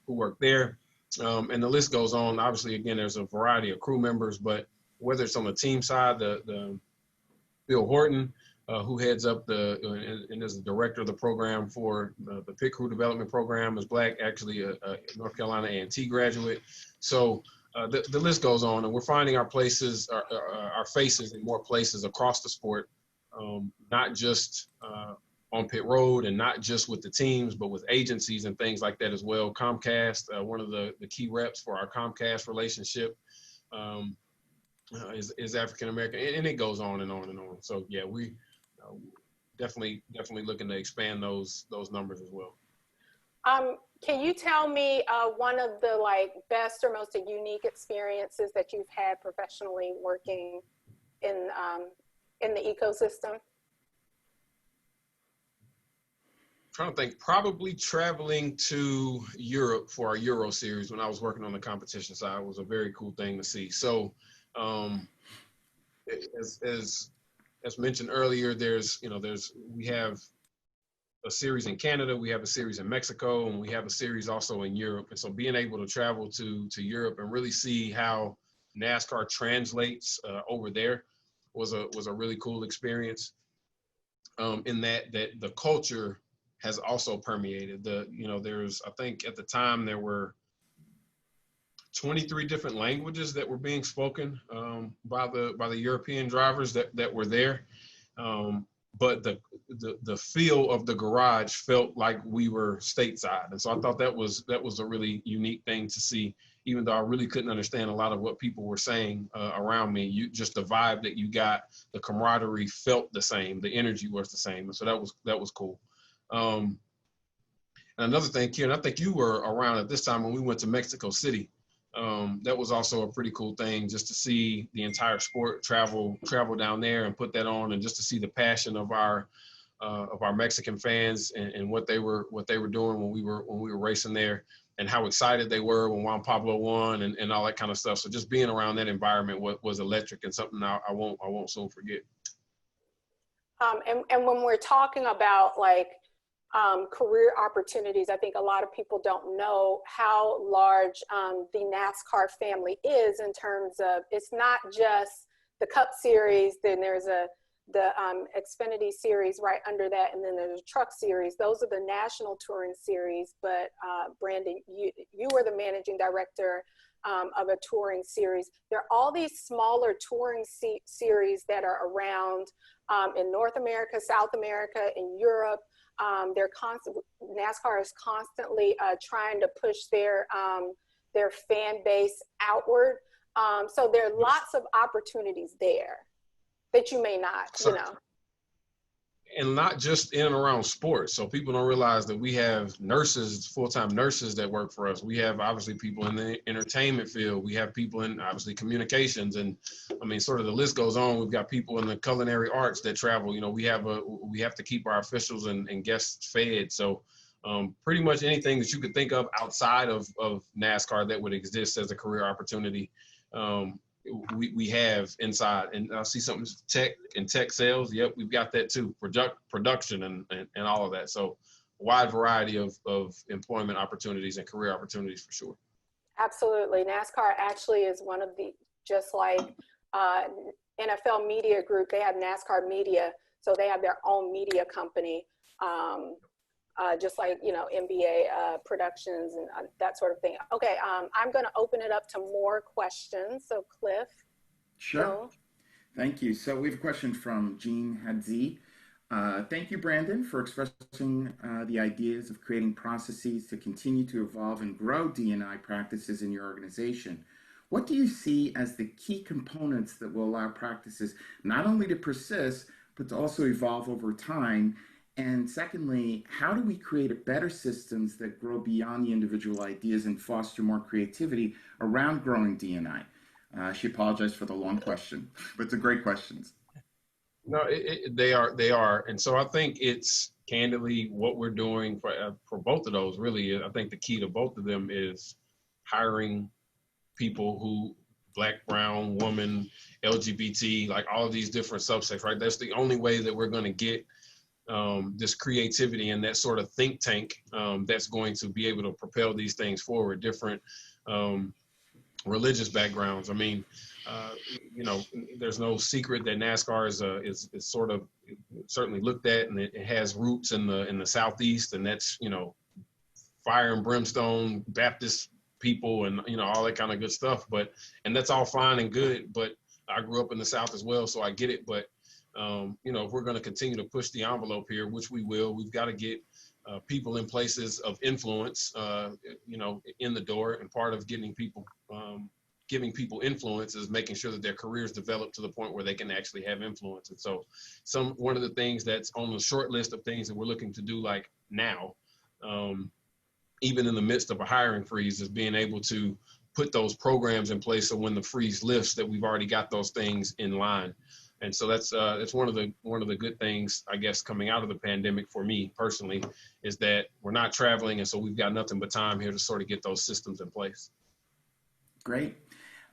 who work there. And the list goes on. Obviously, again, there's a variety of crew members, but whether it's on the team side, the Bill Horton, who heads up and is the director of the program for the pit crew development program, is Black, actually a North Carolina A&T graduate. So the list goes on, and we're finding our places, our faces in more places across the sport, not just on pit road and not just with the teams, but with agencies and things like that as well. Comcast, one of the key reps for our Comcast relationship, is African American, and it goes on and on and on. So yeah, we definitely looking to expand those numbers as well. Can you tell me one of the like best or most unique experiences that you've had professionally working in the ecosystem? Trying to think, probably traveling to Europe for our Euro series when I was working on the competition side was a very cool thing to see. So as mentioned earlier, we have a series in Canada, we have a series in Mexico, and we have a series also in Europe. And so being able to travel to Europe and really see how NASCAR translates over there was a really cool experience. In that the culture has also permeated. There's, I think at the time there were 23 different languages that were being spoken by the European drivers that were there. But the feel of the garage felt like we were stateside. And so I thought that was a really unique thing to see, even though I really couldn't understand a lot of what people were saying around me. Just the vibe that you got, the camaraderie felt the same, the energy was the same. And so that was cool. And another thing, Kieran, I think you were around at this time when we went to Mexico City. That was also a pretty cool thing, just to see the entire sport travel down there and put that on, and just to see the passion of our Mexican fans and what they were doing when we were racing there, and how excited they were when Juan Pablo won and all that kind of stuff. So just being around that environment was electric, and something I won't soon forget. And when we're talking about like career opportunities, I think a lot of people don't know how large the NASCAR family is in terms of, it's not just the Cup Series, then there's the Xfinity Series right under that, and then there's a Truck Series. Those are the national touring series, but Brandon, you were the managing director of a touring series. There are all these smaller touring series that are around in North America, South America, in Europe. NASCAR is constantly trying to push their fan base outward. So there are lots of opportunities there that you may not, And not just in and around sports. So people don't realize that we have nurses, full-time nurses that work for us. We have obviously people in the entertainment field. We have people in obviously communications, and I mean, sort of the list goes on. We've got people in the culinary arts that travel. We have to keep our officials and guests fed. So pretty much anything that you could think of outside of NASCAR that would exist as a career opportunity, we have inside. And I see something tech sales. Yep, we've got that too. Production and all of that. So wide variety of employment opportunities and career opportunities for sure. Absolutely. NASCAR actually is one of the, just like NFL Media Group, they have NASCAR Media. So they have their own media company just like, you know, NBA productions and that sort of thing. Okay, I'm going to open it up to more questions. So Cliff. Sure. Go. Thank you. So we have a question from Jean Hadzi. Thank you, Brandon, for expressing the ideas of creating processes to continue to evolve and grow D&I practices in your organization. What do you see as the key components that will allow practices not only to persist, but to also evolve over time? And secondly, how do we create better systems that grow beyond the individual ideas and foster more creativity around growing D&I? She apologized for the long question, but it's a great question. No, they are. And so I think it's candidly what we're doing for both of those. Really, I think the key to both of them is hiring people who, Black, brown, woman, LGBT, like all of these different subsects, right? That's the only way that we're going to get this creativity and that sort of think tank that's going to be able to propel these things forward. Different religious backgrounds. I mean, you know, there's no secret that NASCAR is sort of certainly looked at, and it has roots in the Southeast, and that's, you know, fire and brimstone Baptist people and, you know, all that kind of good stuff. And that's all fine and good, but I grew up in the South as well, so I get it. But you know, if we're going to continue to push the envelope here, which we will, we've got to get people in places of influence, you know, in the door. And part of getting people, giving people influence is making sure that their careers develop to the point where they can actually have influence. And so one of the things that's on the short list of things that we're looking to do, like now, even in the midst of a hiring freeze, is being able to put those programs in place so when the freeze lifts that we've already got those things in line. And so that's one of the good things, I guess, coming out of the pandemic for me personally, is that we're not traveling, and so we've got nothing but time here to sort of get those systems in place. Great.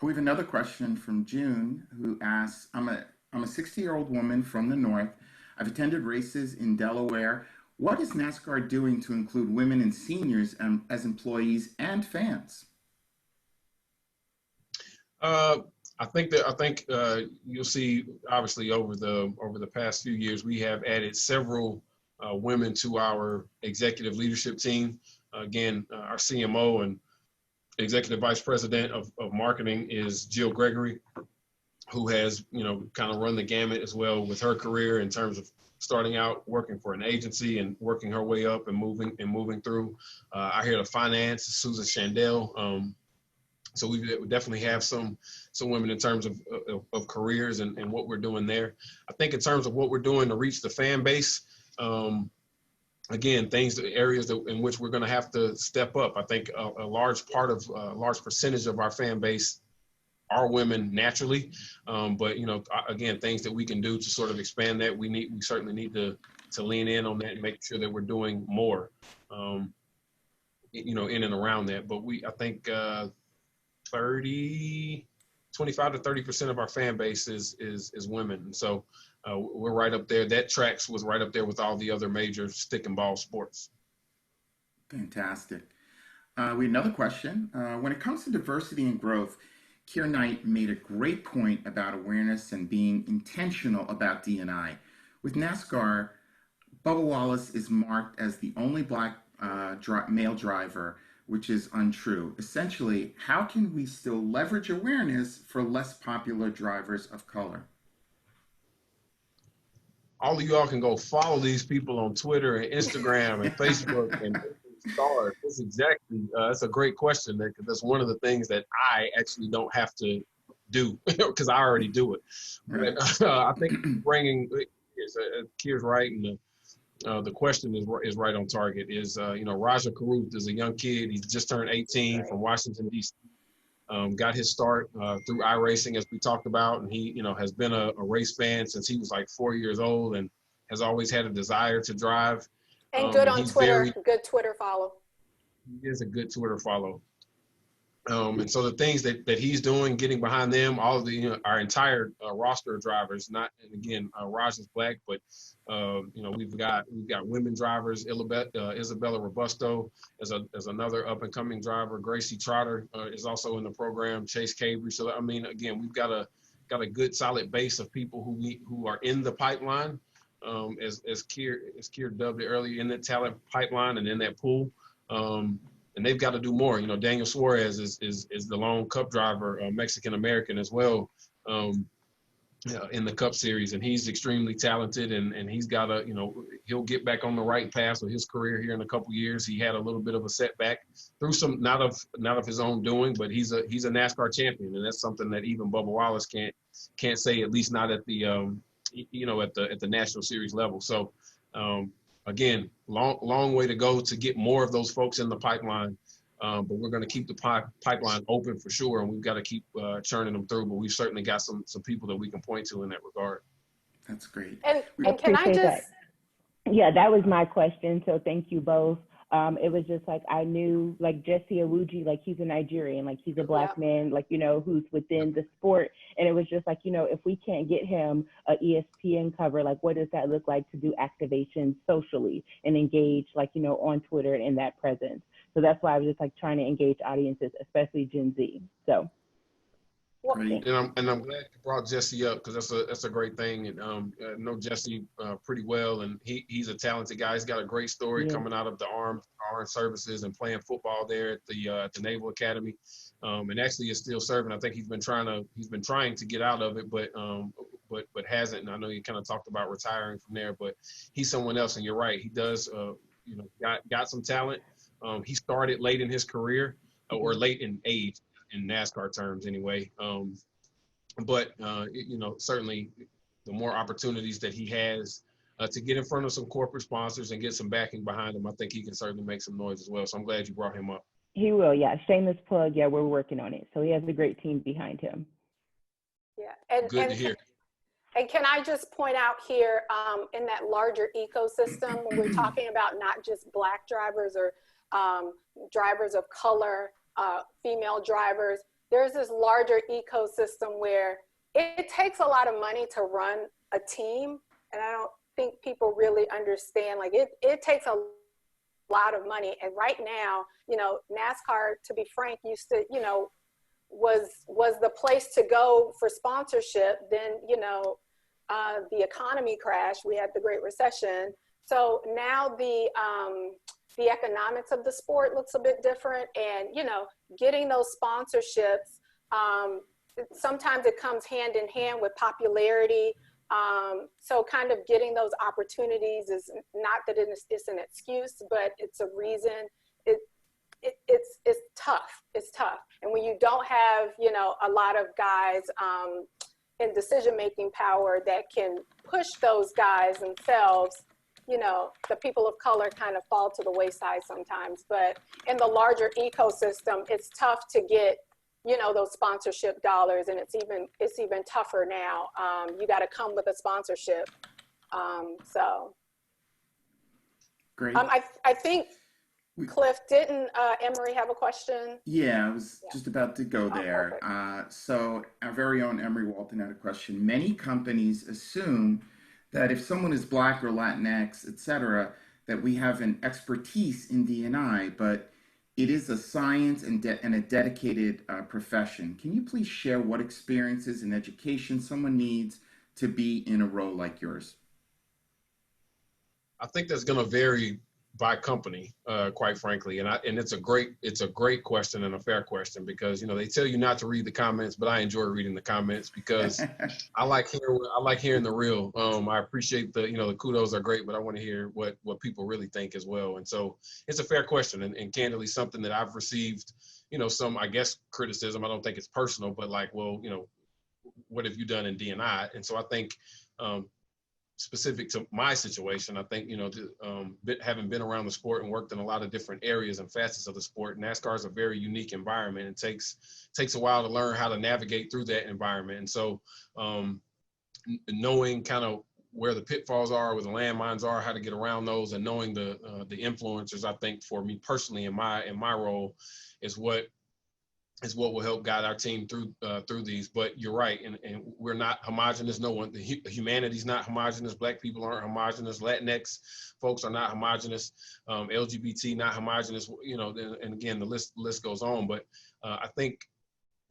We have another question from June, who asks, I'm a 60-year-old woman from the North. I've attended races in Delaware. What is NASCAR doing to include women and seniors as employees and fans? I think you'll see, obviously, over the past few years, we have added several women to our executive leadership team. Again, our CMO and executive vice president of marketing is Jill Gregory, who has, you know, kind of run the gamut as well with her career in terms of starting out working for an agency and working her way up and moving through. I hear the finance, Susan Shandell. So we definitely have some women in terms of careers and what we're doing there. I think in terms of what we're doing to reach the fan base, again, areas in which we're going to have to step up. I think a large percentage of our fan base are women naturally, but, you know, again, things that we can do to sort of expand that, we certainly need to lean in on that and make sure that we're doing more, you know, in and around that. But I think 25 to 30% of our fan base is women. And so we're right up there. That tracks was right up there with all the other major stick and ball sports. Fantastic. We have another question. When it comes to diversity and growth, Keir Knight made a great point about awareness and being intentional about D&I. With NASCAR, Bubba Wallace is marked as the only Black male driver, which is untrue. Essentially, how can we still leverage awareness for less popular drivers of color? All of y'all can go follow these people on Twitter and Instagram and Facebook and stars. That's a great question, because that's one of the things that I actually don't have to do because I already do it. Right. But I think Keir's right, and the question is right on target. Is you know, Raja Karuth is a young kid. He's just turned 18 from Washington, D.C. Got his start through iRacing, as we talked about, and he, you know, has been a race fan since he was like 4 years old and has always had a desire to drive. And good on Twitter, good Twitter follow. He is a good Twitter follow. And so the things that he's doing, getting behind them, all of the, you know, our entire roster of drivers, and again, Raj is Black, but you know, we've got women drivers. Isabella Robusto is another up and coming driver. Gracie Trotter is also in the program. Chase Cambry. So I mean, again, we've got a good solid base of people who are in the pipeline. as Kier dubbed it earlier, in that talent pipeline and in that pool. And they've got to do more. You know, Daniel Suarez is the lone Cup driver, Mexican American as well, in the Cup Series, and he's extremely talented, and he's got to, you know, he'll get back on the right path with his career here in a couple years. He had a little bit of a setback through some not of his own doing, but he's a NASCAR champion, and that's something that even Bubba Wallace can't say, at least not at the at the National Series level. So again, long way to go to get more of those folks in the pipeline. But we're going to keep the pipeline open for sure, and we've got to keep churning them through. But we've certainly got some people that we can point to in that regard. That's great. And can I just? That. Yeah, that was my question. So thank you both. It was just like, I knew like Jesse Awuji, like he's a Nigerian, like he's a Black man, like, you know, who's within the sport. And it was just like, you know, if we can't get him a ESPN cover, like what does that look like to do activation socially and engage, like, you know, on Twitter and in that presence. So that's why I was just like trying to engage audiences, especially Gen Z. So. And I'm glad you brought Jesse up, because that's a great thing. And I know Jesse pretty well, and he's a talented guy. He's got a great story coming out of the armed services and playing football there at the Naval Academy, and actually is still serving. I think he's been trying to get out of it, but hasn't. And I know you kind of talked about retiring from there, but he's someone else. And you're right, he does got some talent. He started late in his career, or late in age, in NASCAR terms anyway. But certainly the more opportunities that he has to get in front of some corporate sponsors and get some backing behind him, I think he can certainly make some noise as well. So I'm glad you brought him up. He will, yeah. Shameless plug, yeah, we're working on it. So he has a great team behind him. Yeah, and good to hear. And can I just point out here, in that larger ecosystem, when we're talking about not just Black drivers or drivers of color, female drivers, there's this larger ecosystem where it takes a lot of money to run a team. And I don't think people really understand, like it takes a lot of money. And right now, you know, NASCAR, to be frank, used to, you know, was the place to go for sponsorship. Then, you know, the economy crashed, we had the Great Recession. So now the economics of the sport looks a bit different, and, you know, getting those sponsorships, sometimes it comes hand in hand with popularity. So kind of getting those opportunities is not that it's an excuse, but it's a reason. It's tough. It's tough. And when you don't have, you know, a lot of guys in decision-making power that can push those guys themselves, you know, the people of color kind of fall to the wayside sometimes. But in the larger ecosystem, it's tough to get, you know, those sponsorship dollars, and it's even tougher now. You got to come with a sponsorship. So great. I think Cliff, didn't Emery have a question? Yeah, I was just about to go there. So our very own Emery Walton had a question. Many companies assume that if someone is Black or Latinx, et cetera, that we have an expertise in D&I, but it is a science and a dedicated profession. Can you please share what experiences and education someone needs to be in a role like yours? I think that's going to vary by company, quite frankly, and it's a great question and a fair question, because, you know, they tell you not to read the comments, but I enjoy reading the comments because I like hearing the real. I appreciate the kudos are great, but I want to hear what people really think as well. And so it's a fair question, and candidly something that I've received, you know, some, I guess, criticism. I don't think it's personal, but like, well, you know, what have you done in D&I? And so I think, specific to my situation, I think, you know, having been around the sport and worked in a lot of different areas and facets of the sport, NASCAR is a very unique environment. It takes a while to learn how to navigate through that environment. And so knowing kind of where the pitfalls are, where the landmines are, how to get around those, and knowing the influencers, I think for me personally in my role is what will help guide our team through these. But you're right, and we're not homogenous. No one, humanity's not homogenous. Black people aren't homogenous. Latinx folks are not homogenous. LGBT not homogenous. You know, and again, the list goes on. But I think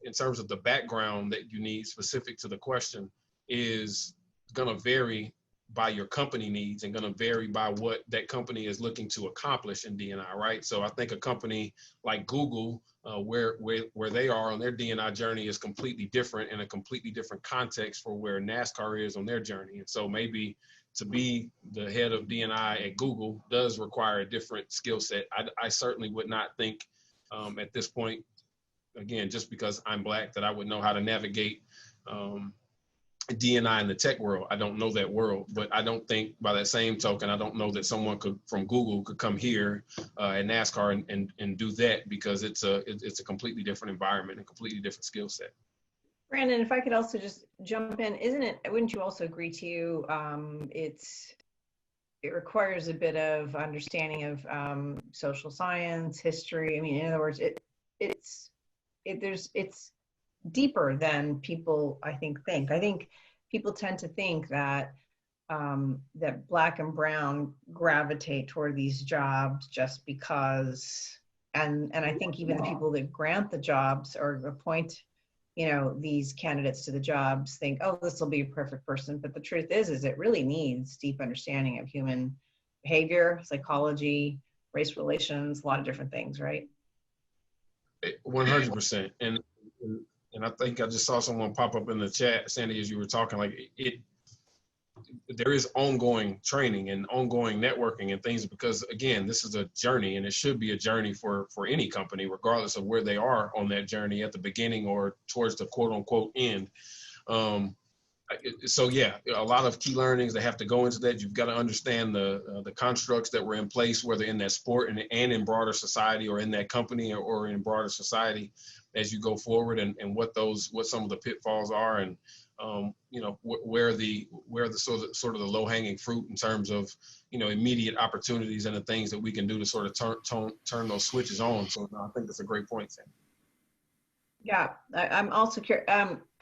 in terms of the background that you need specific to the question is going to vary by your company needs and going to vary by what that company is looking to accomplish in D&I, right? So I think a company like Google, where they are on their D&I journey is completely different, in a completely different context for where NASCAR is on their journey. And so maybe to be the head of D&I at Google does require a different skill set. I certainly would not think at this point, again, just because I'm Black, that I would know how to navigate D&I in the tech world. I don't know that world, but I don't think, by that same token, I don't know that someone from Google could come here at NASCAR and do that, because it's a completely different environment and completely different skill set. Brandon, if I could also just jump in, wouldn't you also agree to, it requires a bit of understanding of social science, history. I mean, in other words, it's deeper than people, I think. I think people tend to think that that Black and brown gravitate toward these jobs just because, and I think even the people that grant the jobs or appoint, these candidates to the jobs think, oh, this will be a perfect person. But the truth is it really needs deep understanding of human behavior, psychology, race relations, a lot of different things, right? 100%. And I think I just saw someone pop up in the chat, Sandy, as you were talking, like there is ongoing training and ongoing networking and things, because again, this is a journey, and it should be a journey for any company, regardless of where they are on that journey, at the beginning or towards the quote unquote end. So yeah, a lot of key learnings that have to go into that. You've got to understand the constructs that were in place, whether in that sport and in broader society, or in that company or in broader society, as you go forward, and what some of the pitfalls are, and where the sort of the low-hanging fruit in terms of immediate opportunities and the things that we can do to sort of turn those switches on. So I think that's a great point, Sam. Yeah, I'm also curious.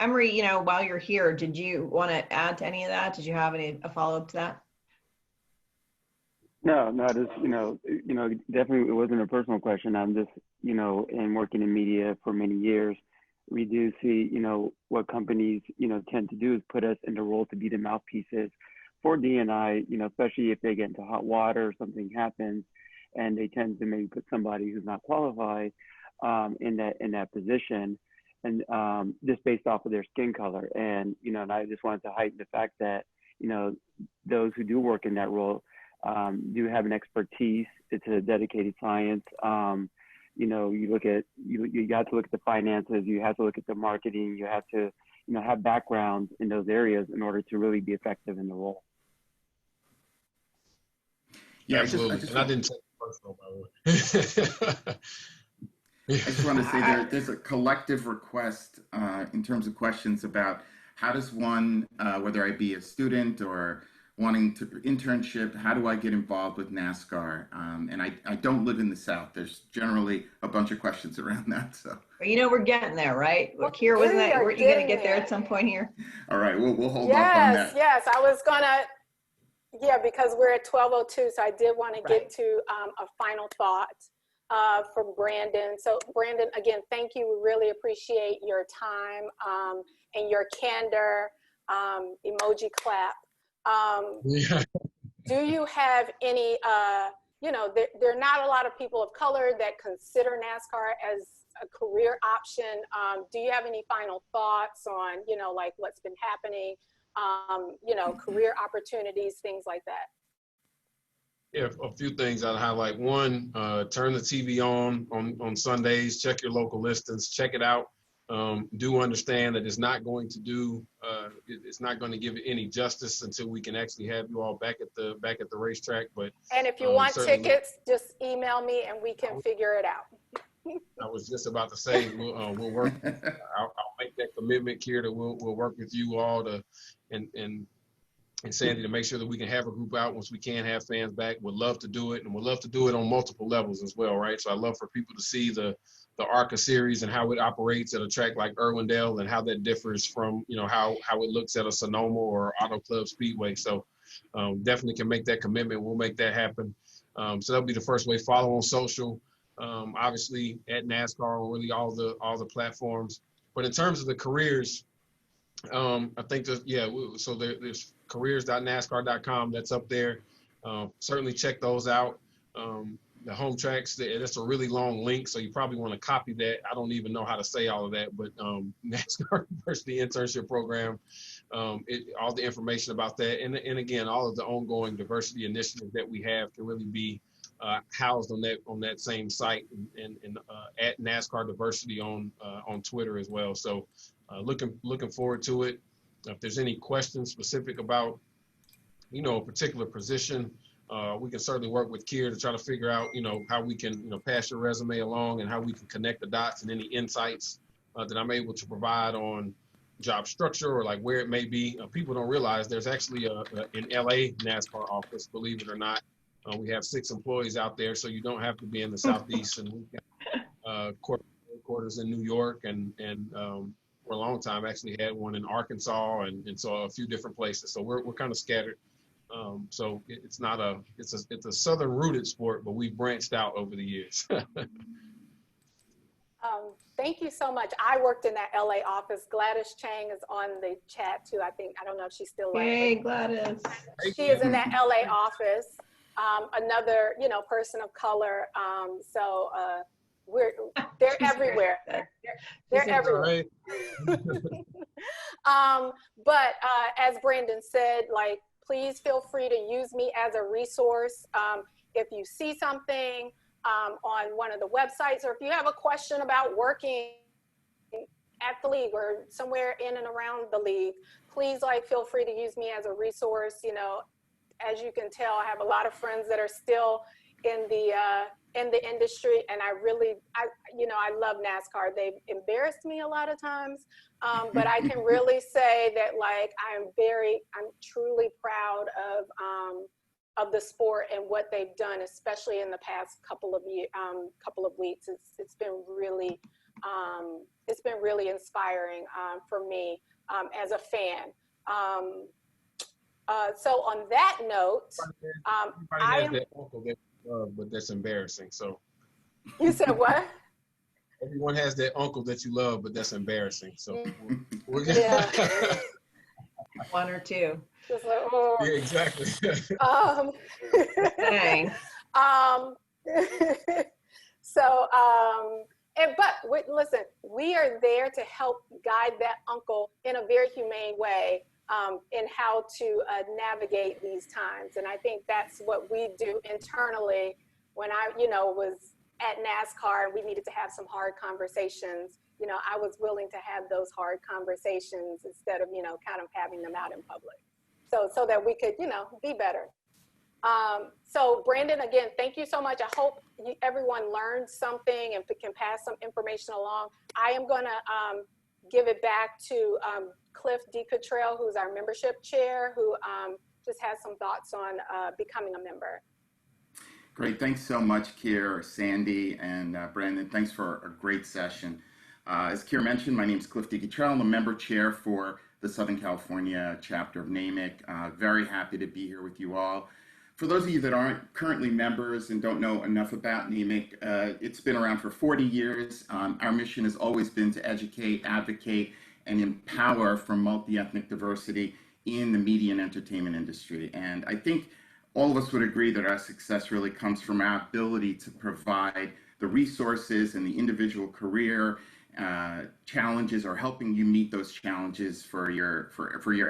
Emery, while you're here, did you want to add to any of that? Did you have a follow-up to that? No, just, definitely it wasn't a personal question. I'm just, in working in media for many years, we do see, what companies, tend to do is put us in the role to be the mouthpieces for D&I, especially if they get into hot water or something happens, and they tend to maybe put somebody who's not qualified in that position, and just based off of their skin color. And, and I just wanted to heighten the fact that, those who do work in that role do have an expertise. It's a dedicated science. You have to look at the finances, you have to look at the marketing, you have to, have backgrounds in those areas in order to really be effective in the role. Yeah, absolutely. And I didn't take it personal, by the way. I just want to say there's a collective request in terms of questions about how does one, whether I be a student or wanting to internship, how do I get involved with NASCAR? And I don't live in the South. There's generally a bunch of questions around that. So we're getting there, right? Here, wasn't that? Weren't you going to get there at some point here? All right, we'll hold off on that. Yes, I was gonna. Yeah, because we're at 12:02, so I did want to get to a final thought from Brandon. So Brandon, again, thank you. We really appreciate your time and your candor. Emoji clap. Do you have any, there are not a lot of people of color that consider NASCAR as a career option. Do you have any final thoughts on, like what's been happening, career opportunities, things like that? Yeah, a few things I'd highlight. One, turn the TV on Sundays, check your local listings, check it out. Do understand that it's not going to give it any justice until we can actually have you all back at the racetrack. But and if you want tickets, just email me and we can figure it out. I was just about to say we'll work. I'll make that commitment, Kier, that we'll work with you all and Sandy to make sure that we can have a group out once we can have fans back. We'd love to do it, and we'd love to do it on multiple levels as well, right? So I love for people to see the ARCA series and how it operates at a track like Irwindale, and how that differs from how it looks at a Sonoma or Auto Club Speedway. So definitely can make that commitment. We'll make that happen. So that'll be the first way. Follow on social, obviously at NASCAR on really all the platforms. But in terms of the careers, I think that, yeah, so there's careers.nascar.com that's up there. Certainly check those out. The home tracks, that's a really long link, so you probably want to copy that. I don't even know how to say all of that, but NASCAR Diversity Internship Program, all the information about that, and again, all of the ongoing diversity initiatives that we have can really be housed on that same site, and at NASCAR Diversity on Twitter as well. So looking forward to it. If there's any questions specific about a particular position, we can certainly work with Kier to try to figure out how we can pass your resume along, and how we can connect the dots, and any insights that I'm able to provide on job structure, or like where it may be. People don't realize there's actually an LA NASCAR office, believe it or not. We have 6 employees out there, so you don't have to be in the Southeast. And we've got corporate headquarters in New York, and for a long time actually had one in Arkansas, and so a few different places. So we're kind of scattered. So it's a southern rooted sport, but we've branched out over the years. Thank you so much. I worked in that LA office. Gladys Chang is on the chat too. I don't know if she's still there. Hey, Gladys. She is in that LA office. Another, person of color. So they're everywhere. They're everywhere. But as Brandon said, please feel free to use me as a resource. If you see something on one of the websites, or if you have a question about working at the league or somewhere in and around the league, please feel free to use me as a resource. As you can tell, I have a lot of friends that are still in the industry, and I love NASCAR. They've embarrassed me a lot of times, but I can really say that I'm truly proud of the sport and what they've done, especially in the past couple of weeks. It's been really inspiring for me as a fan. So on that note, I am. That uncle that you love, but that's embarrassing. So. You said what? Everyone has that uncle that you love, but that's embarrassing. So. We're Yeah. One or two. Just oh. Yeah, exactly. Dang. Listen, we are there to help guide that uncle in a very humane way in how to navigate these times. And I think that's what we do internally. When I, was at NASCAR and we needed to have some hard conversations, I was willing to have those hard conversations instead of, kind of having them out in public. So that we could, be better. So Brandon, again, thank you so much. I hope everyone learned something and can pass some information along. I am going to give it back to Cliff DeCottrell, who's our membership chair, who just has some thoughts on becoming a member. Great. Thanks so much, Kier, Sandy, and Brandon. Thanks for a great session. As Kier mentioned, my name is Cliff DeCottrell. I'm a member chair for the Southern California chapter of NAMIC. Very happy to be here with you all. For those of you that aren't currently members and don't know enough about NAMIC, it's been around for 40 years. Our mission has always been to educate, advocate, and empower for multi-ethnic diversity in the media and entertainment industry. And I think all of us would agree that our success really comes from our ability to provide the resources and the individual career challenges, or helping you meet those challenges for your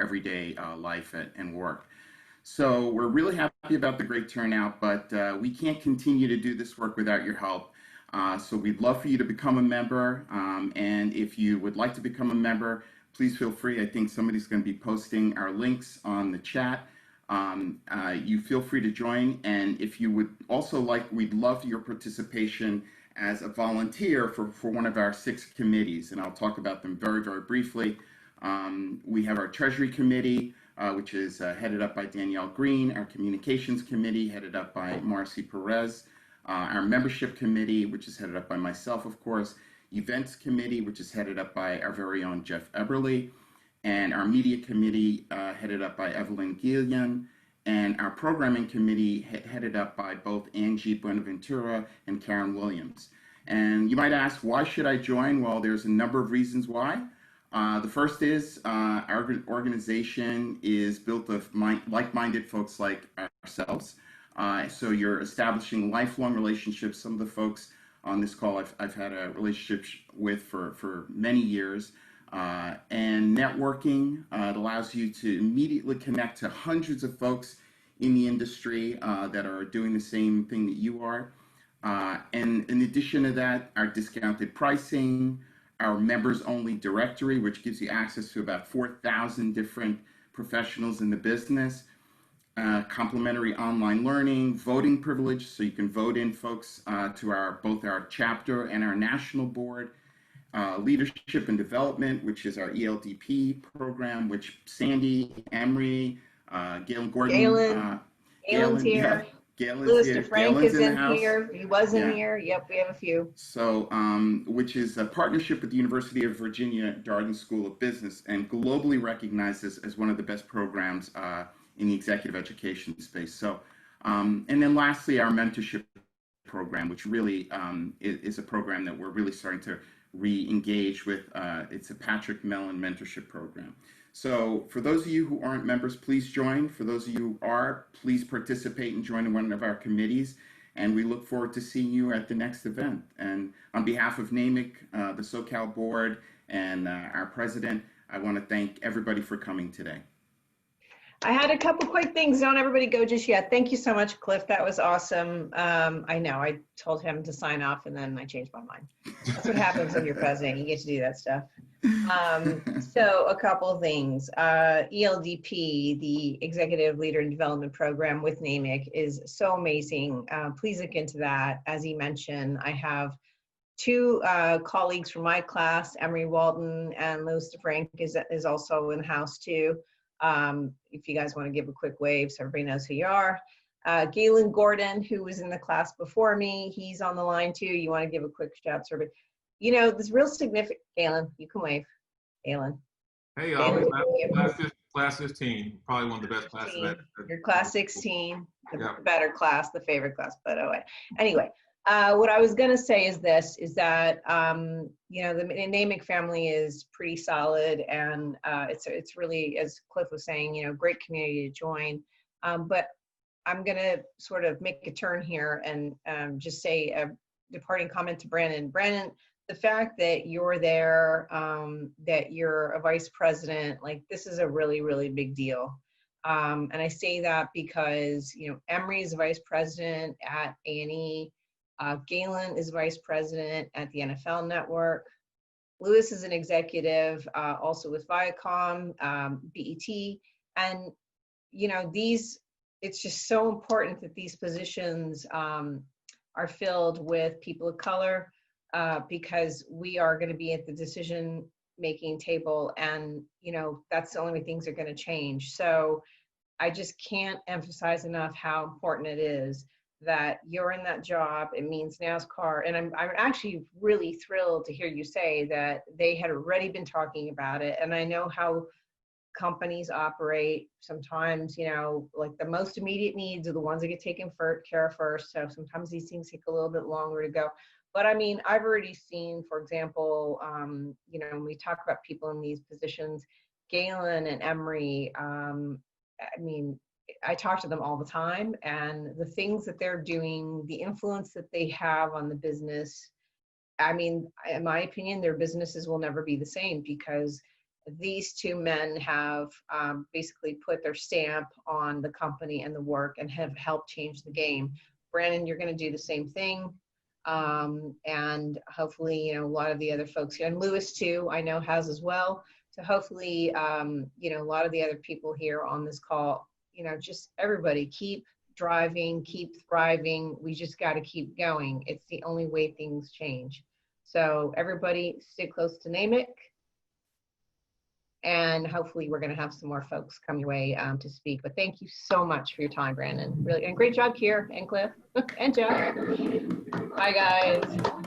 everyday life and work. So we're really happy about the great turnout, but we can't continue to do this work without your help. So we'd love for you to become a member. And if you would like to become a member, please feel free. I think somebody's going to be posting our links on the chat. You feel free to join. And if you would also we'd love your participation as a volunteer for one of our 6 committees. And I'll talk about them very, very briefly. We have our Treasury Committee, which is headed up by Danielle Green, our Communications Committee, headed up by Marcy Perez, our Membership Committee, which is headed up by myself, of course, Events Committee, which is headed up by our very own Jeff Eberly, and our Media Committee, headed up by Evelyn Gillian, and our Programming Committee, headed up by both Angie Buenaventura and Karen Williams. And you might ask, why should I join? Well, there's a number of reasons why. The first is our organization is built of like-minded folks like ourselves. So you're establishing lifelong relationships. Some of the folks on this call I've had a relationship with for many years. And networking, it allows you to immediately connect to hundreds of folks in the industry that are doing the same thing that you are. And in addition to that, our discounted pricing, our members only directory, which gives you access to about 4,000 different professionals in the business, complimentary online learning, voting privilege, so you can vote in folks to both our chapter and our national board, leadership and development, which is our ELDP program, which Sandy, Emery, Galen Gordon, Galen's here. Yeah. Galen's Louis here. DeFrank Galen's is in the in house. here. He was in Yeah. here. Yep, we have a few. So, which is a partnership with the University of Virginia Darden School of Business and globally recognized as one of the best programs in the executive education space. So, and then lastly, our mentorship program, which really is a program that we're really starting to re-engage with. It's a Patrick Mellon mentorship program. So for those of you who aren't members, please join. For those of you who are, please participate and join in one of our committees. And we look forward to seeing you at the next event. And on behalf of NAMIC, the SoCal board, and our president, I want to thank everybody for coming today. I had a couple quick things. Don't everybody go just yet. Thank you so much, Cliff. That was awesome. I know I told him to sign off and then I changed my mind. That's what happens when you're president. You get to do that stuff. So a couple of things. ELDP, the Executive Leader and Development Program with NAMIC, is so amazing. Please look into that. As he mentioned, I have two colleagues from my class, Emery Walton and Louis DeFrank is also in the house too. If you guys want to give a quick wave so everybody knows who you are. Galen Gordon, who was in the class before me, he's on the line too. You want to give a quick shout to everybody. You know, this real significant, Galen, you can wave. Galen. Hey, class 15, probably one of the best classes ever. Your class 16, the Yeah. better class, the favorite class, but anyway. What I was going to say is this, is that, you know, the NAMIC family is pretty solid, and it's really, as Cliff was saying, you know, great community to join. But I'm going to sort of make a turn here and just say a departing comment to Brandon. Brandon, the fact that you're there, that you're a vice president, like this is a really, really big deal. And I say that because, you know, Emery is vice president at A&E. Galen is vice president at the NFL Network. Louis is an executive, also with Viacom, BET. And, you know, it's just so important that these positions are filled with people of color, because we are going to be at the decision-making table, and, you know, that's the only way things are going to change. So I just can't emphasize enough how important it is that you're in that job. It means NASCAR, and I'm actually really thrilled to hear you say that they had already been talking about it. And I know how companies operate. Sometimes, you know, like the most immediate needs are the ones that get taken care of first. So sometimes these things take a little bit longer to go. But I mean, I've already seen, for example, you know, when we talk about people in these positions, Galen and Emery, I mean, I talk to them all the time, and the things that they're doing, the influence that they have on the business, I mean, in my opinion, their businesses will never be the same, because these two men have basically put their stamp on the company and the work and have helped change the game. Brandon, you're going to do the same thing. And hopefully, you know, a lot of the other folks, and Louis too, I know has as well. So hopefully, you know, a lot of the other people here on this call, you know, just everybody keep driving, keep thriving. We just got to keep going. It's the only way things change. So everybody stay close to NAMIC. And hopefully we're going to have some more folks come your way to speak. But thank you so much for your time, Brandon. Really, and great job, Kier and Cliff and Jeff. Bye, guys.